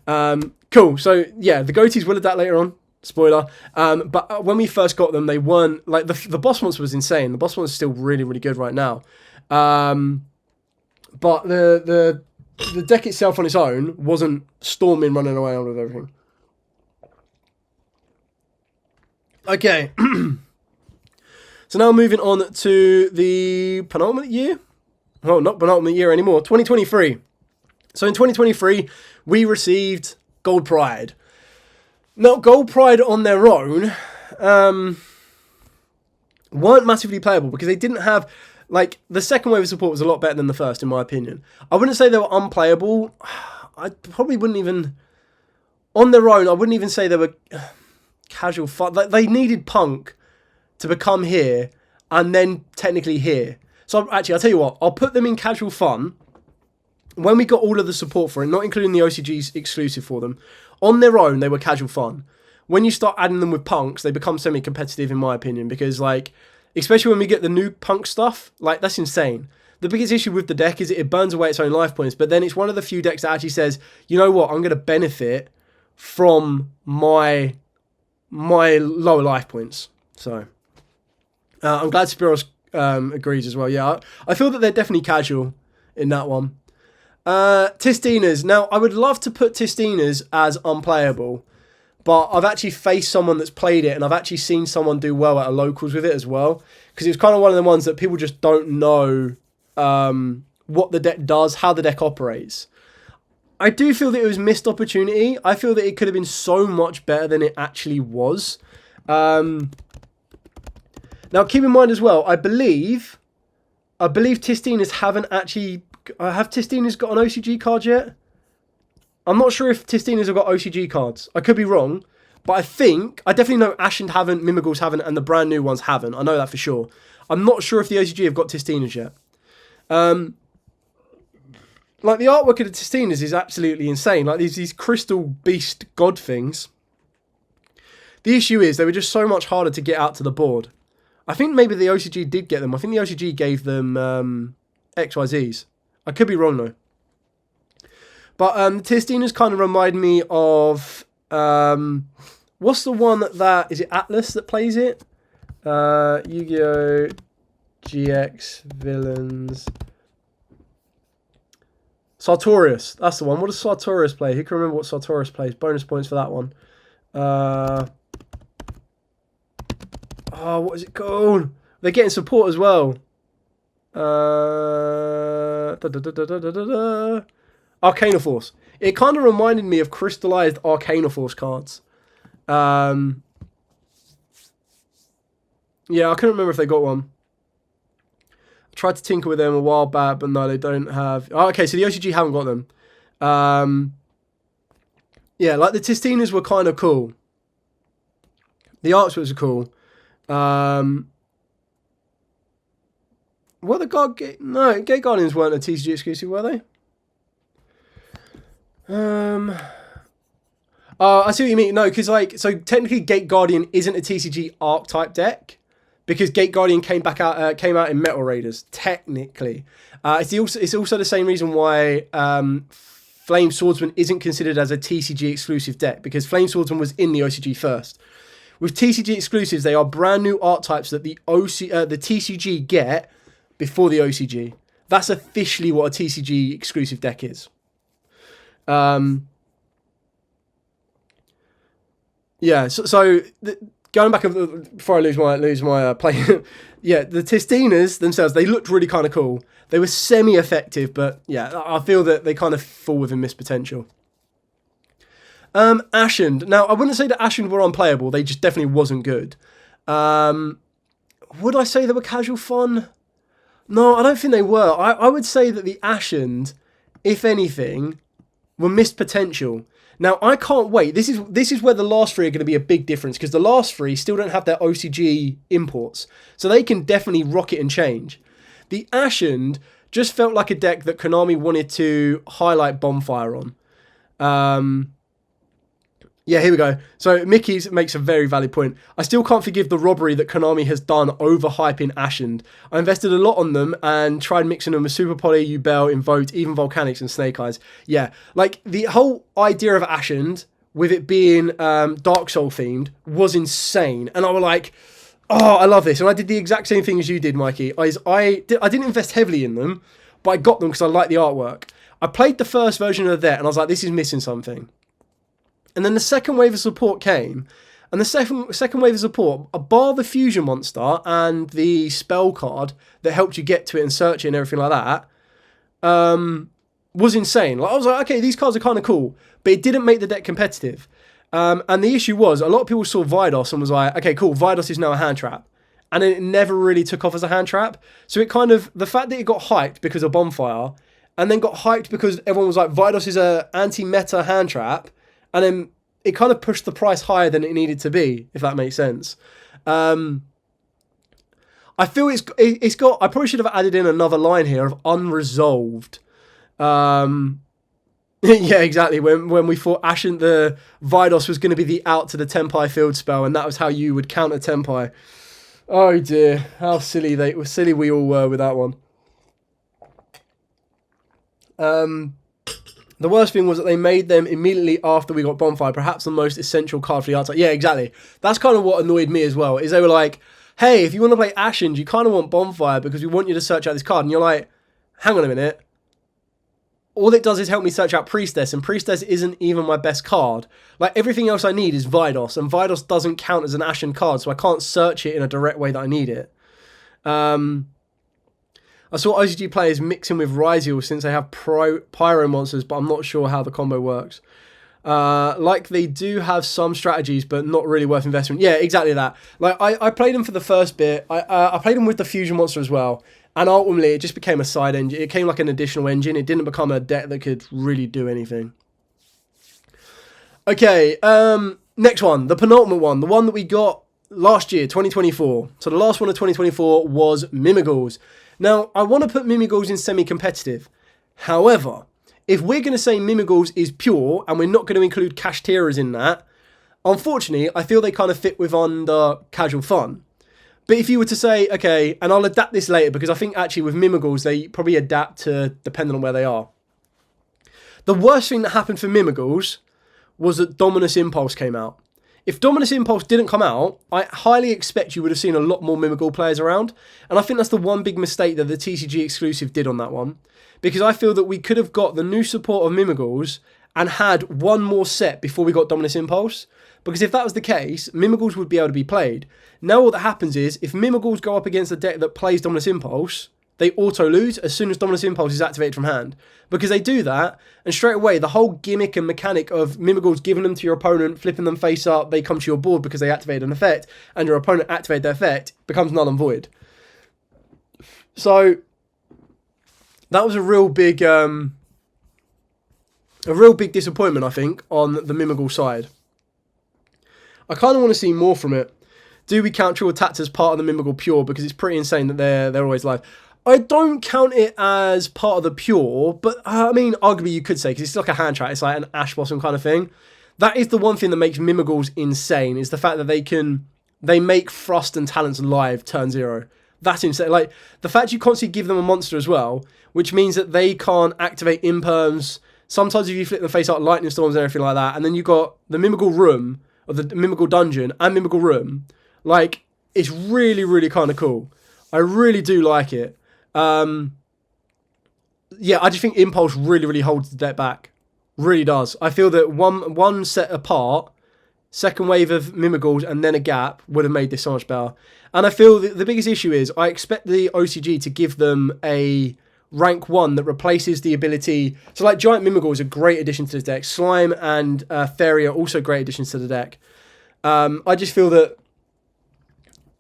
Speaker 1: Cool. So, yeah, the Goaties will adapt later on. Spoiler. But when we first got them, they weren't... Like, the boss monster was insane. The boss monster is still really, really good right now. But the deck itself on its own wasn't storming, running around with everything. Okay. So now moving on to the penultimate year. Well, not penultimate year anymore. 2023. So in 2023, we received Gold Pride. Now, Gold Pride on their own weren't massively playable because they didn't have... Like, the second wave of support was a lot better than the first, in my opinion. I wouldn't say they were unplayable. I probably wouldn't even... On their own, I wouldn't even say they were casual fun. Like, they needed Punk to become here and then technically here. So, actually, I'll tell you what. I'll put them in casual fun when we got all of the support for it, not including the OCG's exclusive for them. On their own, they were casual fun. When you start adding them with Punks, they become semi-competitive, in my opinion, because, like... Especially when we get the new Punk stuff, like, that's insane. The biggest issue with the deck is it burns away its own life points, but then it's one of the few decks that actually says, you know what, I'm going to benefit from my lower life points. So, I'm glad Spiros agrees as well. Yeah, I feel that they're definitely casual in that one. Tistinas. Now, I would love to put Tistinas as unplayable, but I've actually faced someone that's played it, and I've actually seen someone do well at a locals with it as well. Because it was kind of one of the ones that people just don't know what the deck does, how the deck operates. I do feel that it was missed opportunity. I feel that it could have been so much better than it actually was. Now, keep in mind as well, I believe Tistinas haven't actually... Have Tistinas got an OCG card yet? I'm not sure if Tistinas have got OCG cards. I could be wrong, but I definitely know Ashen haven't, Mimighouls haven't, and the brand new ones haven't. I know that for sure. I'm not sure if the OCG have got Tistinas yet. Like, the artwork of the Tistinas is absolutely insane. Like, these crystal beast god things. The issue is they were just so much harder to get out to the board. I think maybe the OCG did get them. I think the OCG gave them XYZs. I could be wrong though. But the Tistinas kind of remind me of... what's the one that... Is it Atlas that plays it? Yu-Gi-Oh! GX Villains... Sartorius. That's the one. What does Sartorius play? Who can remember what Sartorius plays? Bonus points for that one. Oh, what is it called? They're getting support as well. Arcana Force. It kind of reminded me of crystallized Arcana Force cards. Yeah, I couldn't remember if they got one. I tried to tinker with them a while back, but no, they don't have... Oh, okay, so the OCG haven't got them. Yeah, like the Tistinas were kind of cool. The Archers were cool. Were the No, Gate Guardians weren't a TCG exclusive, were they? I see what you mean. No, because so technically Gate Guardian isn't a TCG archetype deck because Gate Guardian came out in Metal Raiders. Technically, it's also the same reason why Flame Swordsman isn't considered as a TCG exclusive deck because Flame Swordsman was in the OCG first. With TCG exclusives, they are brand new archetypes that the TCG get before the OCG. That's officially what a TCG exclusive deck is. Yeah, so going back before I lose my play, yeah, the Tistinas themselves, they looked really kind of cool. They were semi-effective, but yeah, I feel that they kind of fall within missed potential. Ashen. Now, I wouldn't say that Ashen were unplayable. They just definitely wasn't good. What would I say they were casual fun? No, I don't think they were. I would say that the Ashen, if anything, were missed potential. Now, I can't wait. This is where the last three are going to be a big difference, because the last three still don't have their OCG imports. So they can definitely rock it and change. The Ashen just felt like a deck that Konami wanted to highlight Bonfire on. Yeah, here we go. So Mickey's makes a very valid point. I still can't forgive the robbery that Konami has done overhyping Ashen. I invested a lot on them and tried mixing them with Super Poly, Yubel, Invoke, even Volcanics and Snake Eyes. Yeah, like the whole idea of Ashen, with it being Dark Soul themed, was insane. And I was like, oh, I love this. And I did the exact same thing as you did, Mikey. I didn't invest heavily in them, but I got them because I like the artwork. I played the first version of that and I was like, this is missing something. And then the second wave of support came, and the second wave of support, bar the fusion monster and the spell card that helped you get to it and search it and everything like that, was insane. Like, I was like, okay, these cards are kind of cool, but it didn't make the deck competitive. And the issue was, a lot of people saw Vidos and was like, okay, cool, Vidos is now a hand trap. And then it never really took off as a hand trap. So it kind of, the fact that it got hyped because of Bonfire, and then got hyped because everyone was like, Vidos is a anti-meta hand trap, and then it kind of pushed the price higher than it needed to be, if that makes sense. I feel it's got, I probably should have added in another line here of unresolved. Yeah, exactly. When we thought Ashen, the Vidos was going to be the out to the Tenpai field spell, and that was how you would counter Tenpai. Oh dear, how silly we all were with that one. The worst thing was that they made them immediately after we got Bonfire, perhaps the most essential card for the archetype. Yeah, exactly. That's kind of what annoyed me as well, is they were like, hey, if you want to play Ashen, you kind of want Bonfire because we want you to search out this card. And you're like, hang on a minute. All it does is help me search out Priestess, and Priestess isn't even my best card. Like, everything else I need is Vidos, and Vidos doesn't count as an Ashen card, so I can't search it in a direct way that I need it. I saw OCG players mixing with Ryziel since they have Pyro monsters, but I'm not sure how the combo works. Like, they do have some strategies, but not really worth investment. Yeah, exactly that. Like, I played them for the first bit. I played them with the Fusion monster as well. And ultimately, it just became a side engine. It came like an additional engine. It didn't become a deck that could really do anything. Okay, next one. The penultimate one. The one that we got last year, 2024. So the last one of 2024 was Mimighouls. Now, I want to put Mimighouls in semi-competitive. However, if we're going to say Mimighouls is pure, and we're not going to include Kashteras in that, unfortunately, I feel they kind of fit with under casual fun. But if you were to say, okay, and I'll adapt this later, because I think actually with Mimighouls, they probably adapt to depending on where they are. The worst thing that happened for Mimighouls was that Dominus Impulse came out. If Dominus Impulse didn't come out, I highly expect you would have seen a lot more Mimighoul players around. And I think that's the one big mistake that the TCG exclusive did on that one. Because I feel that we could have got the new support of Mimighouls and had one more set before we got Dominus Impulse. Because if that was the case, Mimighouls would be able to be played. Now what that happens is, if Mimighouls go up against a deck that plays Dominus Impulse, they auto-lose as soon as Dominus Impulse is activated from hand. Because they do that, and straight away, the whole gimmick and mechanic of Mimighouls giving them to your opponent, flipping them face up, they come to your board because they activate an effect, and your opponent activated their effect, becomes null and void. So, that was a real big disappointment, I think, on the Mimighoul side. I kind of want to see more from it. Do we count True Attack as part of the Mimighoul Pure? Because it's pretty insane that they're always live. I don't count it as part of the Pure, but I mean, arguably you could say, because it's like a hand trap, it's like an Ash Blossom kind of thing. That is the one thing that makes Mimighouls insane, is the fact that they make Thrust and Talents live turn 0. That's insane. Like, the fact you constantly give them a monster as well, which means that they can't activate imperms. Sometimes if you flip them face out Lightning Storms and everything like that, and then you've got the Mimighoul Room, or the Mimighoul Dungeon, and Mimighoul Room, like, it's really, really kind of cool. I really do like it. Yeah, I just think Impulse really, really holds the deck back. Really does. I feel that one set apart, second wave of Mimighouls, and then a gap would have made this so much better. And I feel that the biggest issue is I expect the OCG to give them a rank 1 that replaces the ability. So, like, Giant Mimighoul is a great addition to the deck. Slime and Fairy are also great additions to the deck. I just feel that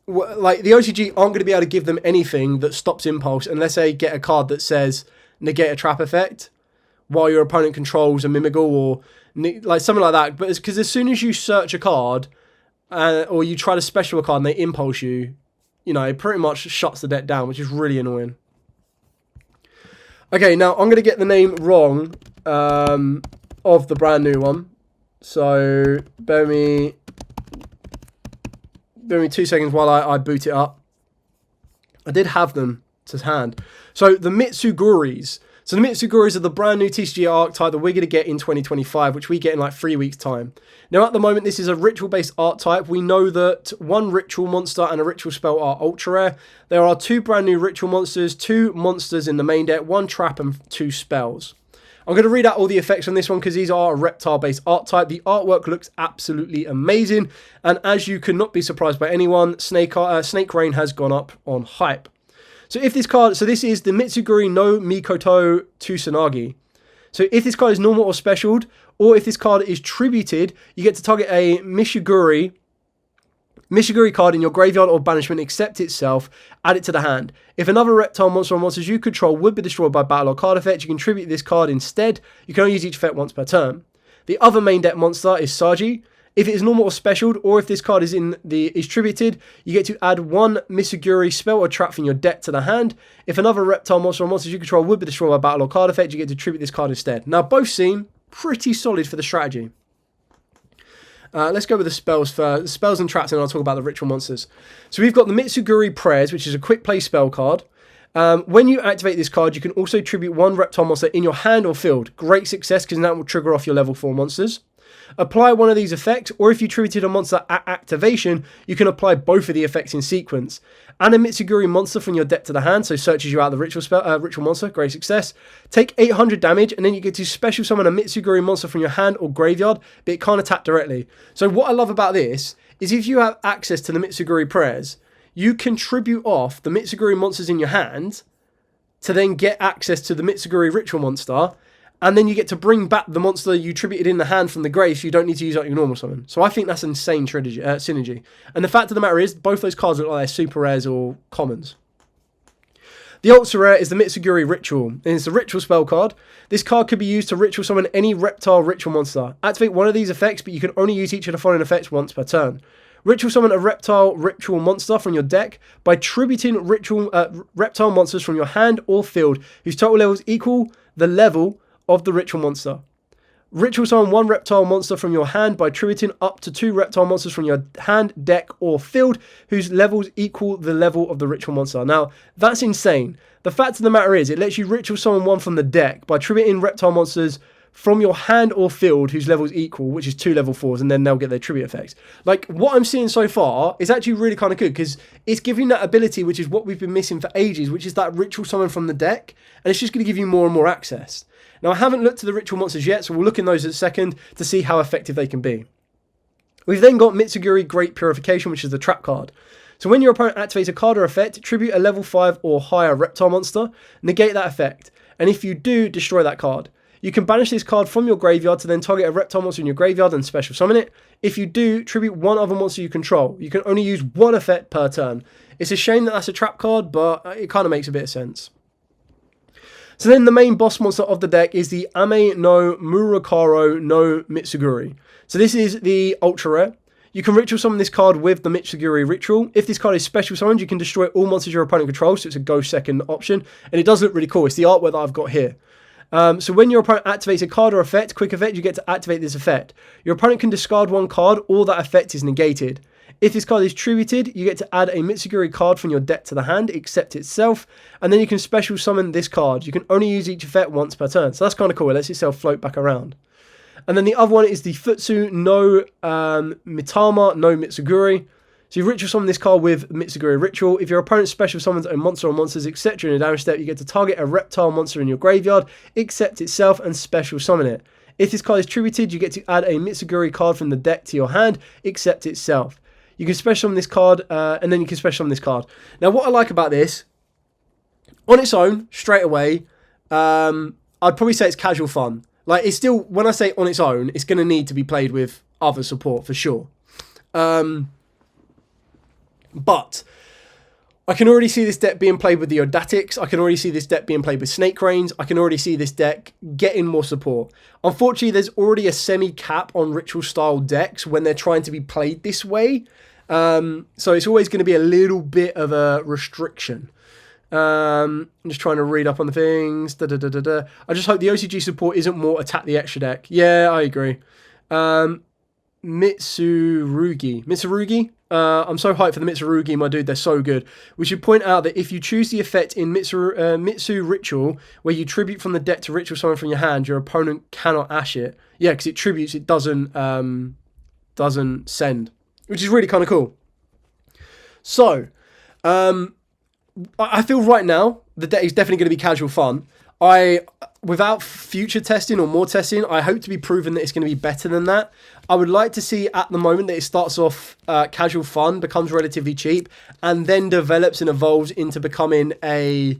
Speaker 1: like the OTG aren't going to be able to give them anything that stops impulse unless they get a card that says negate a trap effect while your opponent controls a Mimighoul or like something like that. But it's because as soon as you search a card or you try to special a card and they impulse you, you know, it pretty much shuts the deck down, which is really annoying. Okay, now I'm going to get the name wrong of the brand new one. So bear me 2 seconds while I boot it up. I did have them to hand. So the Mitsuguris. So the Mitsuguris are the brand new TCG archetype that we're going to get in 2025, which we get in like 3 weeks' time. Now, at the moment, this is a ritual-based archetype. We know that one ritual monster and a ritual spell are ultra rare. There are 2 brand new ritual monsters, 2 monsters in the main deck, 1 trap and 2 spells. I'm going to read out all the effects on this one because these are a reptile-based archetype. The artwork looks absolutely amazing. And as you could not be surprised by anyone, Snake Rain has gone up on hype. So if this card, so this is the Mitsuguri no Mikoto Tsunagi. So if this card is normal or specialed, or if this card is tributed, you get to target a Mitsuguri card in your graveyard or banishment, except itself, add it to the hand. If another reptile monster or monsters you control would be destroyed by battle or card effect, you can tribute this card instead. You can only use each effect once per turn. The other main deck monster is Saji. If it is normal or specialed, or if this card is tributed, you get to add 1 Mitsuguri spell or trap from your deck to the hand. If another reptile monster or monsters you control would be destroyed by battle or card effect, you get to tribute this card instead. Now, both seem pretty solid for the strategy. Let's go with the spells first. Spells and traps, and I'll talk about the ritual monsters. So we've got the Mitsuguri Prayers, which is a quick play spell card. When you activate this card, you can also tribute 1 reptile monster in your hand or field. Great success, because that will trigger off your level 4 monsters. Apply one of these effects, or if you tributed a monster at activation, you can apply both of the effects in sequence. Add a Mitsuguri monster from your deck to the hand, so searches you out the ritual monster. Great success. Take 800 damage, and then you get to special summon a Mitsuguri monster from your hand or graveyard, but it can't attack directly. So what I love about this is if you have access to the Mitsuguri Prayers, you can tribute off the Mitsuguri monsters in your hand to then get access to the Mitsuguri ritual monster. And then you get to bring back the monster you tributed in the hand from the grave, so you don't need to use out your normal summon. So I think that's insane synergy. And the fact of the matter is, both those cards look like they're super rares or commons. The ultra rare is the Mitsuguri Ritual, and it's a ritual spell card. This card could be used to ritual summon any reptile ritual monster. Activate one of these effects, but you can only use each of the following effects once per turn. Ritual summon a reptile ritual monster from your deck by tributing reptile monsters from your hand or field, whose total levels equal the level of the ritual monster. Ritual summon 1 reptile monster from your hand by tributing up to 2 reptile monsters from your hand, deck, or field, whose levels equal the level of the ritual monster. Now, that's insane. The fact of the matter is, it lets you ritual summon 1 from the deck by tributing reptile monsters from your hand or field whose levels equal, which is 2 level 4s, and then they'll get their tribute effects. Like, what I'm seeing so far is actually really kind of good, because it's giving that ability, which is what we've been missing for ages, which is that ritual summon from the deck, and it's just going to give you more and more access. Now, I haven't looked at the ritual monsters yet, so we'll look in those in a second to see how effective they can be. We've then got Mitsuguri Great Purification, which is the trap card. So when your opponent activates a card or effect, tribute a level 5 or higher reptile monster, negate that effect, and if you do, destroy that card. You can banish this card from your graveyard to then target a reptile monster in your graveyard and special summon it. If you do, tribute 1 other monster you control. You can only use 1 effect per turn. It's a shame that that's a trap card, but it kind of makes a bit of sense. So then the main boss monster of the deck is the Ame no Murakaro no Mitsuguri. So this is the ultra rare. You can ritual summon this card with the Mitsuguri ritual. If this card is special summoned, you can destroy all monsters your opponent controls, so it's a go second option. And it does look really cool. It's the artwork that I've got here. So when your opponent activates a card or effect, quick effect, you get to activate this effect. Your opponent can discard 1 card, or that effect is negated. If this card is tributed, you get to add a Mitsuguri card from your deck to the hand, except itself, and then you can special summon this card. You can only use each effect once per turn, so that's kind of cool. It lets itself float back around. And then the other one is the Futsu no Mitama no Mitsuguri. So you ritual summon this card with Mitsuguri Ritual. If your opponent special summons a monster or monsters, etc. in a damage step, you get to target a reptile monster in your graveyard, except itself, and special summon it. If this card is tributed, you get to add a Mitsuguri card from the deck to your hand, except itself. You can special summon this card, and then you can special summon this card. Now, what I like about this, on its own, straight away, I'd probably say it's casual fun. Like, it's still, when I say on its own, it's going to need to be played with other support, for sure. But I can already see this deck being played with the Odatics. I can already see this deck being played with Snake Cranes. I can already see this deck getting more support. Unfortunately, there's already a semi-cap on ritual-style decks when they're trying to be played this way. So it's always going to be a little bit of a restriction. I'm just trying to read up on the things. I just hope the OCG support isn't more attack the extra deck. Yeah, I agree. Mitsuguri. I'm so hyped for the Mitsuguri, my dude. They're so good. We should point out that if you choose the effect in Mitsu Ritual, where you tribute from the deck to ritual summon from your hand, your opponent cannot ash it. Yeah, because it tributes, it doesn't send, which is really kind of cool. So, I feel right now the deck is definitely going to be casual fun. Without future testing or more testing, I hope to be proven that it's going to be better than that. I would like to see at the moment that it starts off casual fun, becomes relatively cheap, and then develops and evolves into becoming a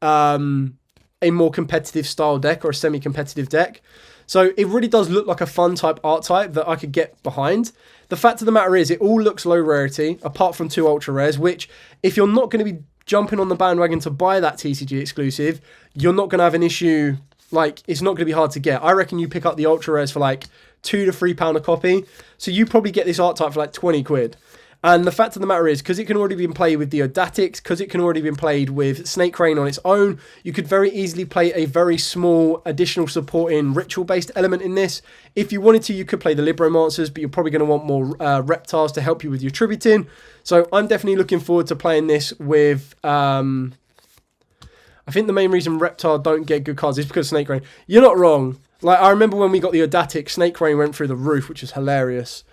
Speaker 1: more competitive style deck or a semi-competitive deck. So it really does look like a fun type archetype that I could get behind. The fact of the matter is, it all looks low rarity, apart from 2 ultra rares, which if you're not going to be jumping on the bandwagon to buy that TCG exclusive, you're not going to have an issue. Like, it's not going to be hard to get. I reckon you pick up the ultra rares for like £2 to £3 a copy. So you probably get this archetype for like 20 quid. And the fact of the matter is, because it can already be played with the Odatics, because it can already be played with Snake Crane on its own, you could very easily play a very small additional supporting ritual-based element in this. If you wanted to, you could play the Libromancers, but you're probably going to want more reptiles to help you with your tributing. So I'm definitely looking forward to playing this with... I think the main reason Reptile don't get good cards is because Snake Crane. You're not wrong. Like, I remember when we got the Odatic, Snake Crane went through the roof, which is hilarious.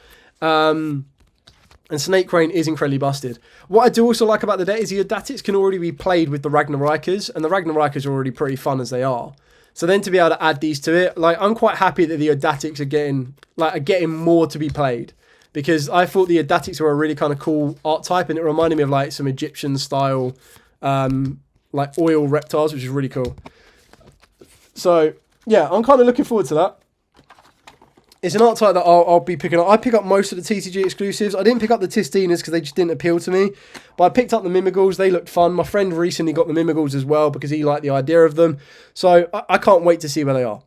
Speaker 1: And Snake Crane is incredibly busted. What I do also like about the deck is the Odatics can already be played with the Ragnarikers, and the Ragnarikers are already pretty fun as they are. So then to be able to add these to it, like, I'm quite happy that the Odatics are getting more to be played. Because I thought the Odatics were a really kind of cool archetype, and it reminded me of like some Egyptian style like oil reptiles, which is really cool. So yeah, I'm kind of looking forward to that. It's an archetype that I'll be picking up. I pick up most of the TCG exclusives. I didn't pick up the Tistinas because they just didn't appeal to me. But I picked up the Mimighouls. They looked fun. My friend recently got the Mimighouls as well because he liked the idea of them. So I can't wait to see where they are.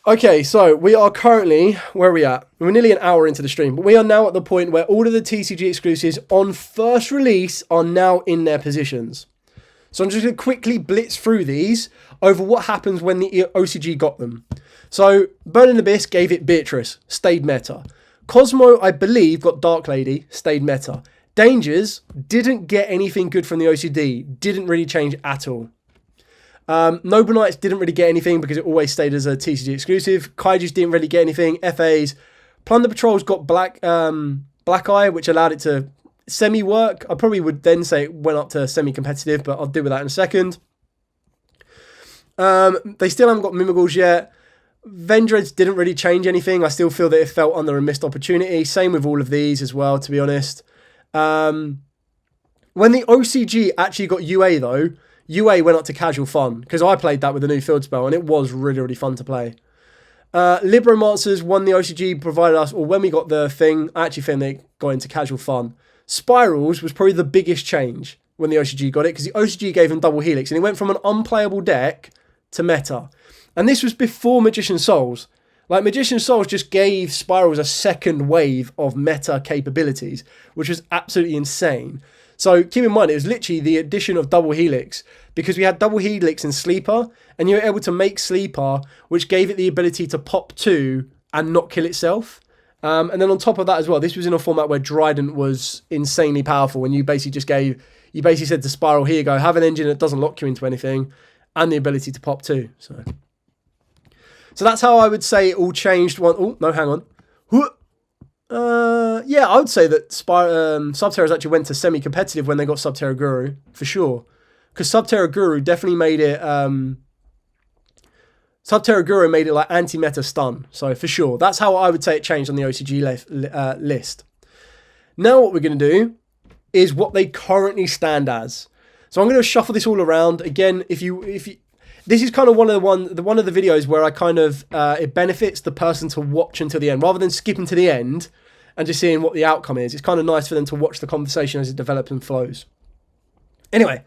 Speaker 1: Okay, so we are currently, where are we at? We're nearly an hour into the stream, but we are now at the point where all of the TCG exclusives on first release are now in their positions. So I'm just going to quickly blitz through these over what happens when the OCG got them. So Burning Abyss gave it Beatrice, stayed meta. Cosmo, I believe, got Dark Lady, stayed meta. Dangers didn't get anything good from the OCD, didn't really change at all. Noble Knights didn't really get anything because it always stayed as a TCG exclusive. Kaijus didn't really get anything. FAs. Plunder Patrols got Black Eye, which allowed it to semi-work. I probably would then say it went up to semi-competitive, but I'll deal with that in a second. They still haven't got Mimighouls yet. Vendreads didn't really change anything. I still feel that it felt under a missed opportunity. Same with all of these as well, to be honest. When the OCG actually got UA, though, UA went up to casual fun, because I played that with the new field spell, and it was really, really fun to play. Libromancers won the OCG, provided us, or when we got the thing, I actually think they got into casual fun. Spirals was probably the biggest change when the OCG got it, because the OCG gave them double helix, and it went from an unplayable deck to meta. And this was before Magician Souls. Like, Magician Souls just gave Spirals a second wave of meta capabilities, which was absolutely insane. So keep in mind, it was literally the addition of double helix, because we had double helix in Sleeper, and you were able to make Sleeper, which gave it the ability to pop 2 and not kill itself. And then on top of that as well, this was in a format where Dryden was insanely powerful, and you basically said to Spiral, here you go, have an engine that doesn't lock you into anything, and the ability to pop 2. So that's how I would say it all changed. Oh, no, hang on. Yeah, I would say that Subterror actually went to semi-competitive when they got Subterror Guru, for sure. Because Subterror Guru definitely made it... Subterror Guru made it like anti-meta stun. So for sure, that's how I would say it changed on the OCG list. Now what we're going to do is what they currently stand as. So I'm going to shuffle this all around. Again, if you this is kind of one of the videos where I kind of it benefits the person to watch until the end rather than skipping to the end and just seeing what the outcome is. It's kind of nice for them to watch the conversation as it develops and flows. Anyway,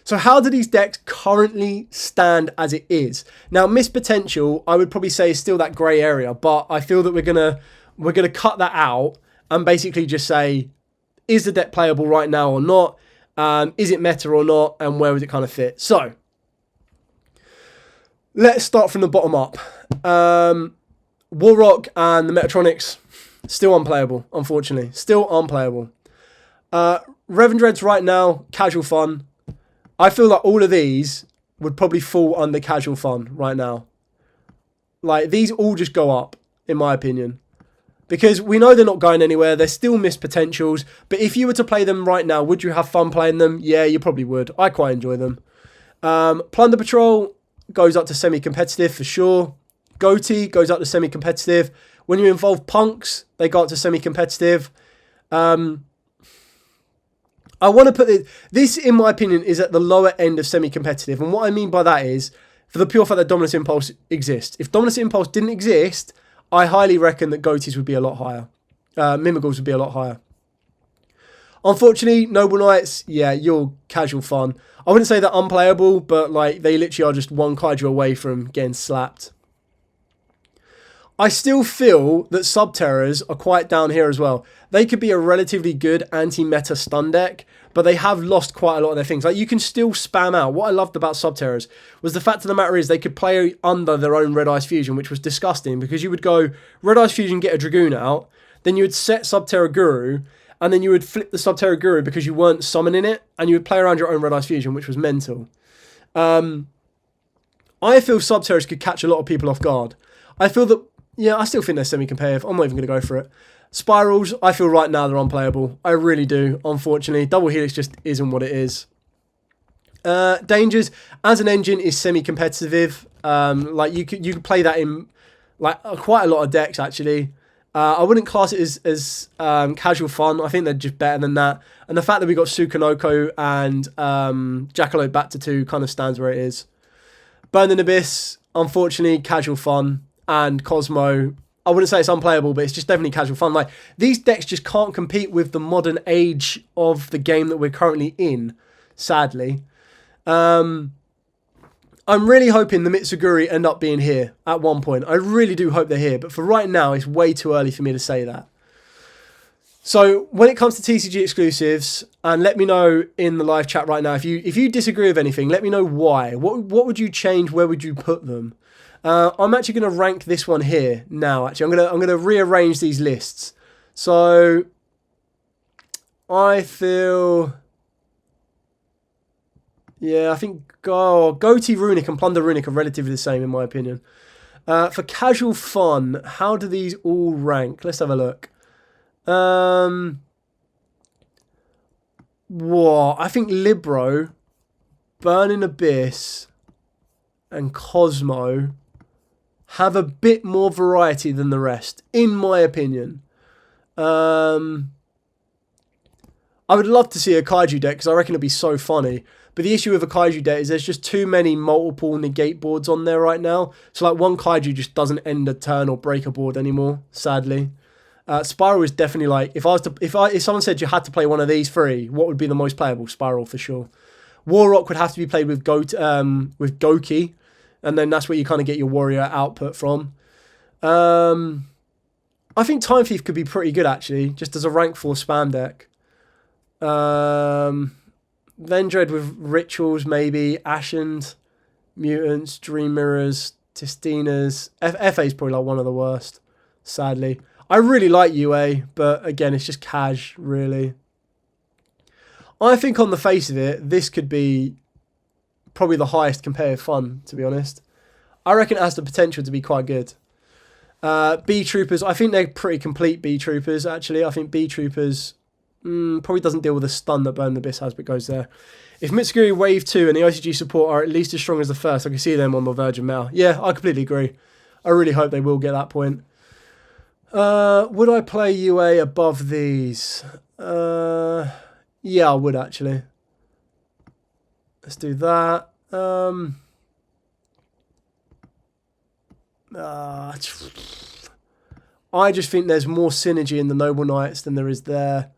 Speaker 1: so how do these decks currently stand as it is? Now, missed potential, I would probably say is still that grey area, but I feel that we're gonna cut that out and basically just say, is the deck playable right now or not? Is it meta or not? And where would it kind of fit? So, let's start from the bottom up. Warrock and the Metatronics, still unplayable, unfortunately. Still unplayable. Vendreads right now, casual fun. I feel like all of these would probably fall under casual fun right now. Like, these all just go up, in my opinion. Because we know they're not going anywhere. They're still missed potentials. But if you were to play them right now, would you have fun playing them? Yeah, you probably would. I quite enjoy them. Plunder Patrol goes up to semi-competitive for sure. Goatee goes up to semi-competitive. When you involve punks, they go up to semi-competitive. I want to put this, in my opinion, is at the lower end of semi-competitive. And what I mean by that is, for the pure fact that Dominus Impulse exists. If Dominus Impulse didn't exist, I highly reckon that Goaties would be a lot higher. Mimighouls would be a lot higher. Unfortunately, Noble Knights, yeah, you're casual fun. I wouldn't say they're unplayable, but like they literally are just one Kaiju away from getting slapped. I still feel that Subterrors are quite down here as well. They could be a relatively good anti-meta stun deck, but they have lost quite a lot of their things. Like, you can still spam out. What I loved about Subterrors was the fact of the matter is they could play under their own Red Ice Fusion, which was disgusting, because you would go Red Ice Fusion, get a Dragoon out, then you would set Subterror Guru, and then you would flip the Subterror Guru because you weren't summoning it, and you would play around your own Red Ice Fusion, which was mental. I feel Subterrors could catch a lot of people off guard. I feel that, yeah, I still think they're semi-competitive. I'm not even going to go for it. Spirals, I feel right now they're unplayable. I really do, unfortunately. Double Helix just isn't what it is. Dangers, as an engine, is semi-competitive. Like, you could play that in like quite a lot of decks, actually. I wouldn't class it as casual fun. I think they're just better than that. And the fact that we got Sukanoko and Jackalope back to 2 kind of stands where it is. Burning Abyss, unfortunately, casual fun. And Cosmo, I wouldn't say it's unplayable, but it's just definitely casual fun. Like, these decks just can't compete with the modern age of the game that we're currently in, sadly. I'm really hoping the Mitsuguri end up being here at one point. I really do hope they're here, but for right now, it's way too early for me to say that. So, when it comes to TCG exclusives, and let me know in the live chat right now, if you disagree with anything, let me know why. What would you change? Where would you put them? I'm actually going to rank this one here now. Actually, I'm going to rearrange these lists. So I feel, yeah, I think Goatee Runic and Plunder Runic are relatively the same in my opinion. For casual fun, how do these all rank? Let's have a look. I think Libro, Burning Abyss, and Cosmo have a bit more variety than the rest, in my opinion. I would love to see a Kaiju deck, because I reckon it'd be so funny. But the issue with a Kaiju deck is there's just too many multiple negate boards on there right now. So like one Kaiju just doesn't end a turn or break a board anymore, sadly. Spiral is definitely like, if someone said you had to play one of these 3, what would be the most playable? Spiral for sure. Warrock would have to be played with Goki. And then that's where you kind of get your warrior output from. I think Time Thief could be pretty good, actually, just as a rank 4 spam deck. Vendread with Rituals, maybe. Ashen, Mutants, Dream Mirrors, Tistinas. FA is probably like one of the worst, sadly. I really like UA, but again, it's just cash, really. I think on the face of it, this could be probably the highest competitive fun, to be honest. I reckon it has the potential to be quite good. B-Troopers, I think they're pretty complete B-Troopers, actually. I think B-Troopers probably doesn't deal with the stun that Burn the Abyss has, but goes there. If Mitsuguri Wave 2 and the OCG support are at least as strong as the first, I can see them on the verge of Mal. Yeah, I completely agree. I really hope they will get that point. Would I play UA above these? Yeah, I would, actually. Let's do that. I just think there's more synergy in the Noble Knights than there is there.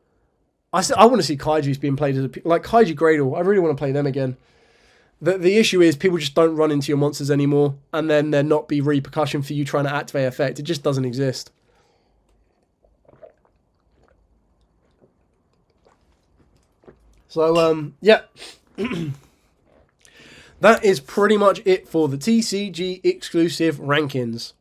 Speaker 1: I want to see Kaijus being played as like Kaiju Gradle. I really want to play them again. The issue is people just don't run into your monsters anymore, and then there not be repercussion for you trying to activate effect. It just doesn't exist. So, yeah. That is pretty much it for the TCG exclusive rankings.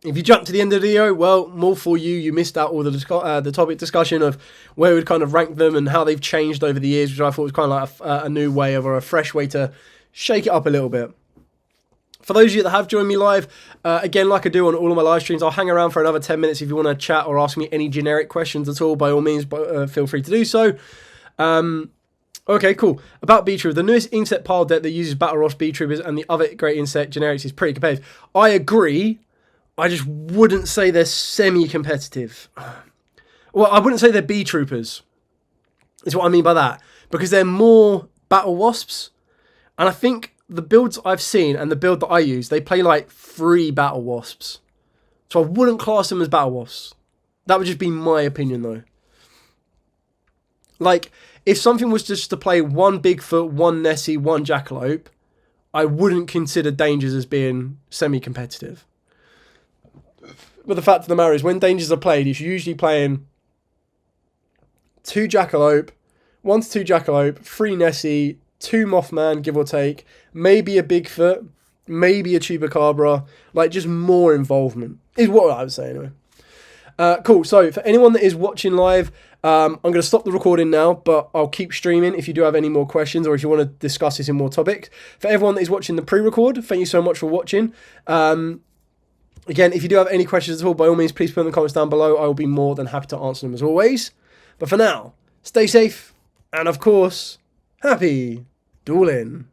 Speaker 1: If you jump to the end of the video, well, more for you. You missed out all the topic discussion of where we'd kind of rank them and how they've changed over the years, which I thought was kind of like a new way or a fresh way to shake it up a little bit. For those of you that have joined me live, again, like I do on all of my live streams, I'll hang around for another 10 minutes. If you want to chat or ask me any generic questions at all, by all means, feel free to do so. Okay, cool. About B-Troopers, the newest insect pile deck that uses Battle Ross B-Troopers and the other great insect generics is pretty competitive. I agree. I just wouldn't say they're semi-competitive. Well, I wouldn't say they're B-Troopers, is what I mean by that. Because they're more Battle Wasps. And I think the builds I've seen and the build that I use, they play like 3 Battle Wasps. So I wouldn't class them as Battle Wasps. That would just be my opinion, though. Like, if something was just to play 1 Bigfoot, 1 Nessie, 1 Jackalope, I wouldn't consider Dangers as being semi-competitive. But the fact of the matter is, when Dangers are played, it's usually playing 2 Jackalope, 1 to 2 Jackalope, 3 Nessie, 2 Mothman, give or take, maybe a Bigfoot, maybe a Chupacabra, like just more involvement, is what I would say anyway. Cool, so for anyone that is watching live, I'm going to stop the recording now, but I'll keep streaming if you do have any more questions or if you want to discuss this in more topics. For everyone that is watching the pre-record, thank you so much for watching. Again, if you do have any questions at all, by all means, please put them in the comments down below. I will be more than happy to answer them as always. But for now, stay safe, and of course, happy dueling.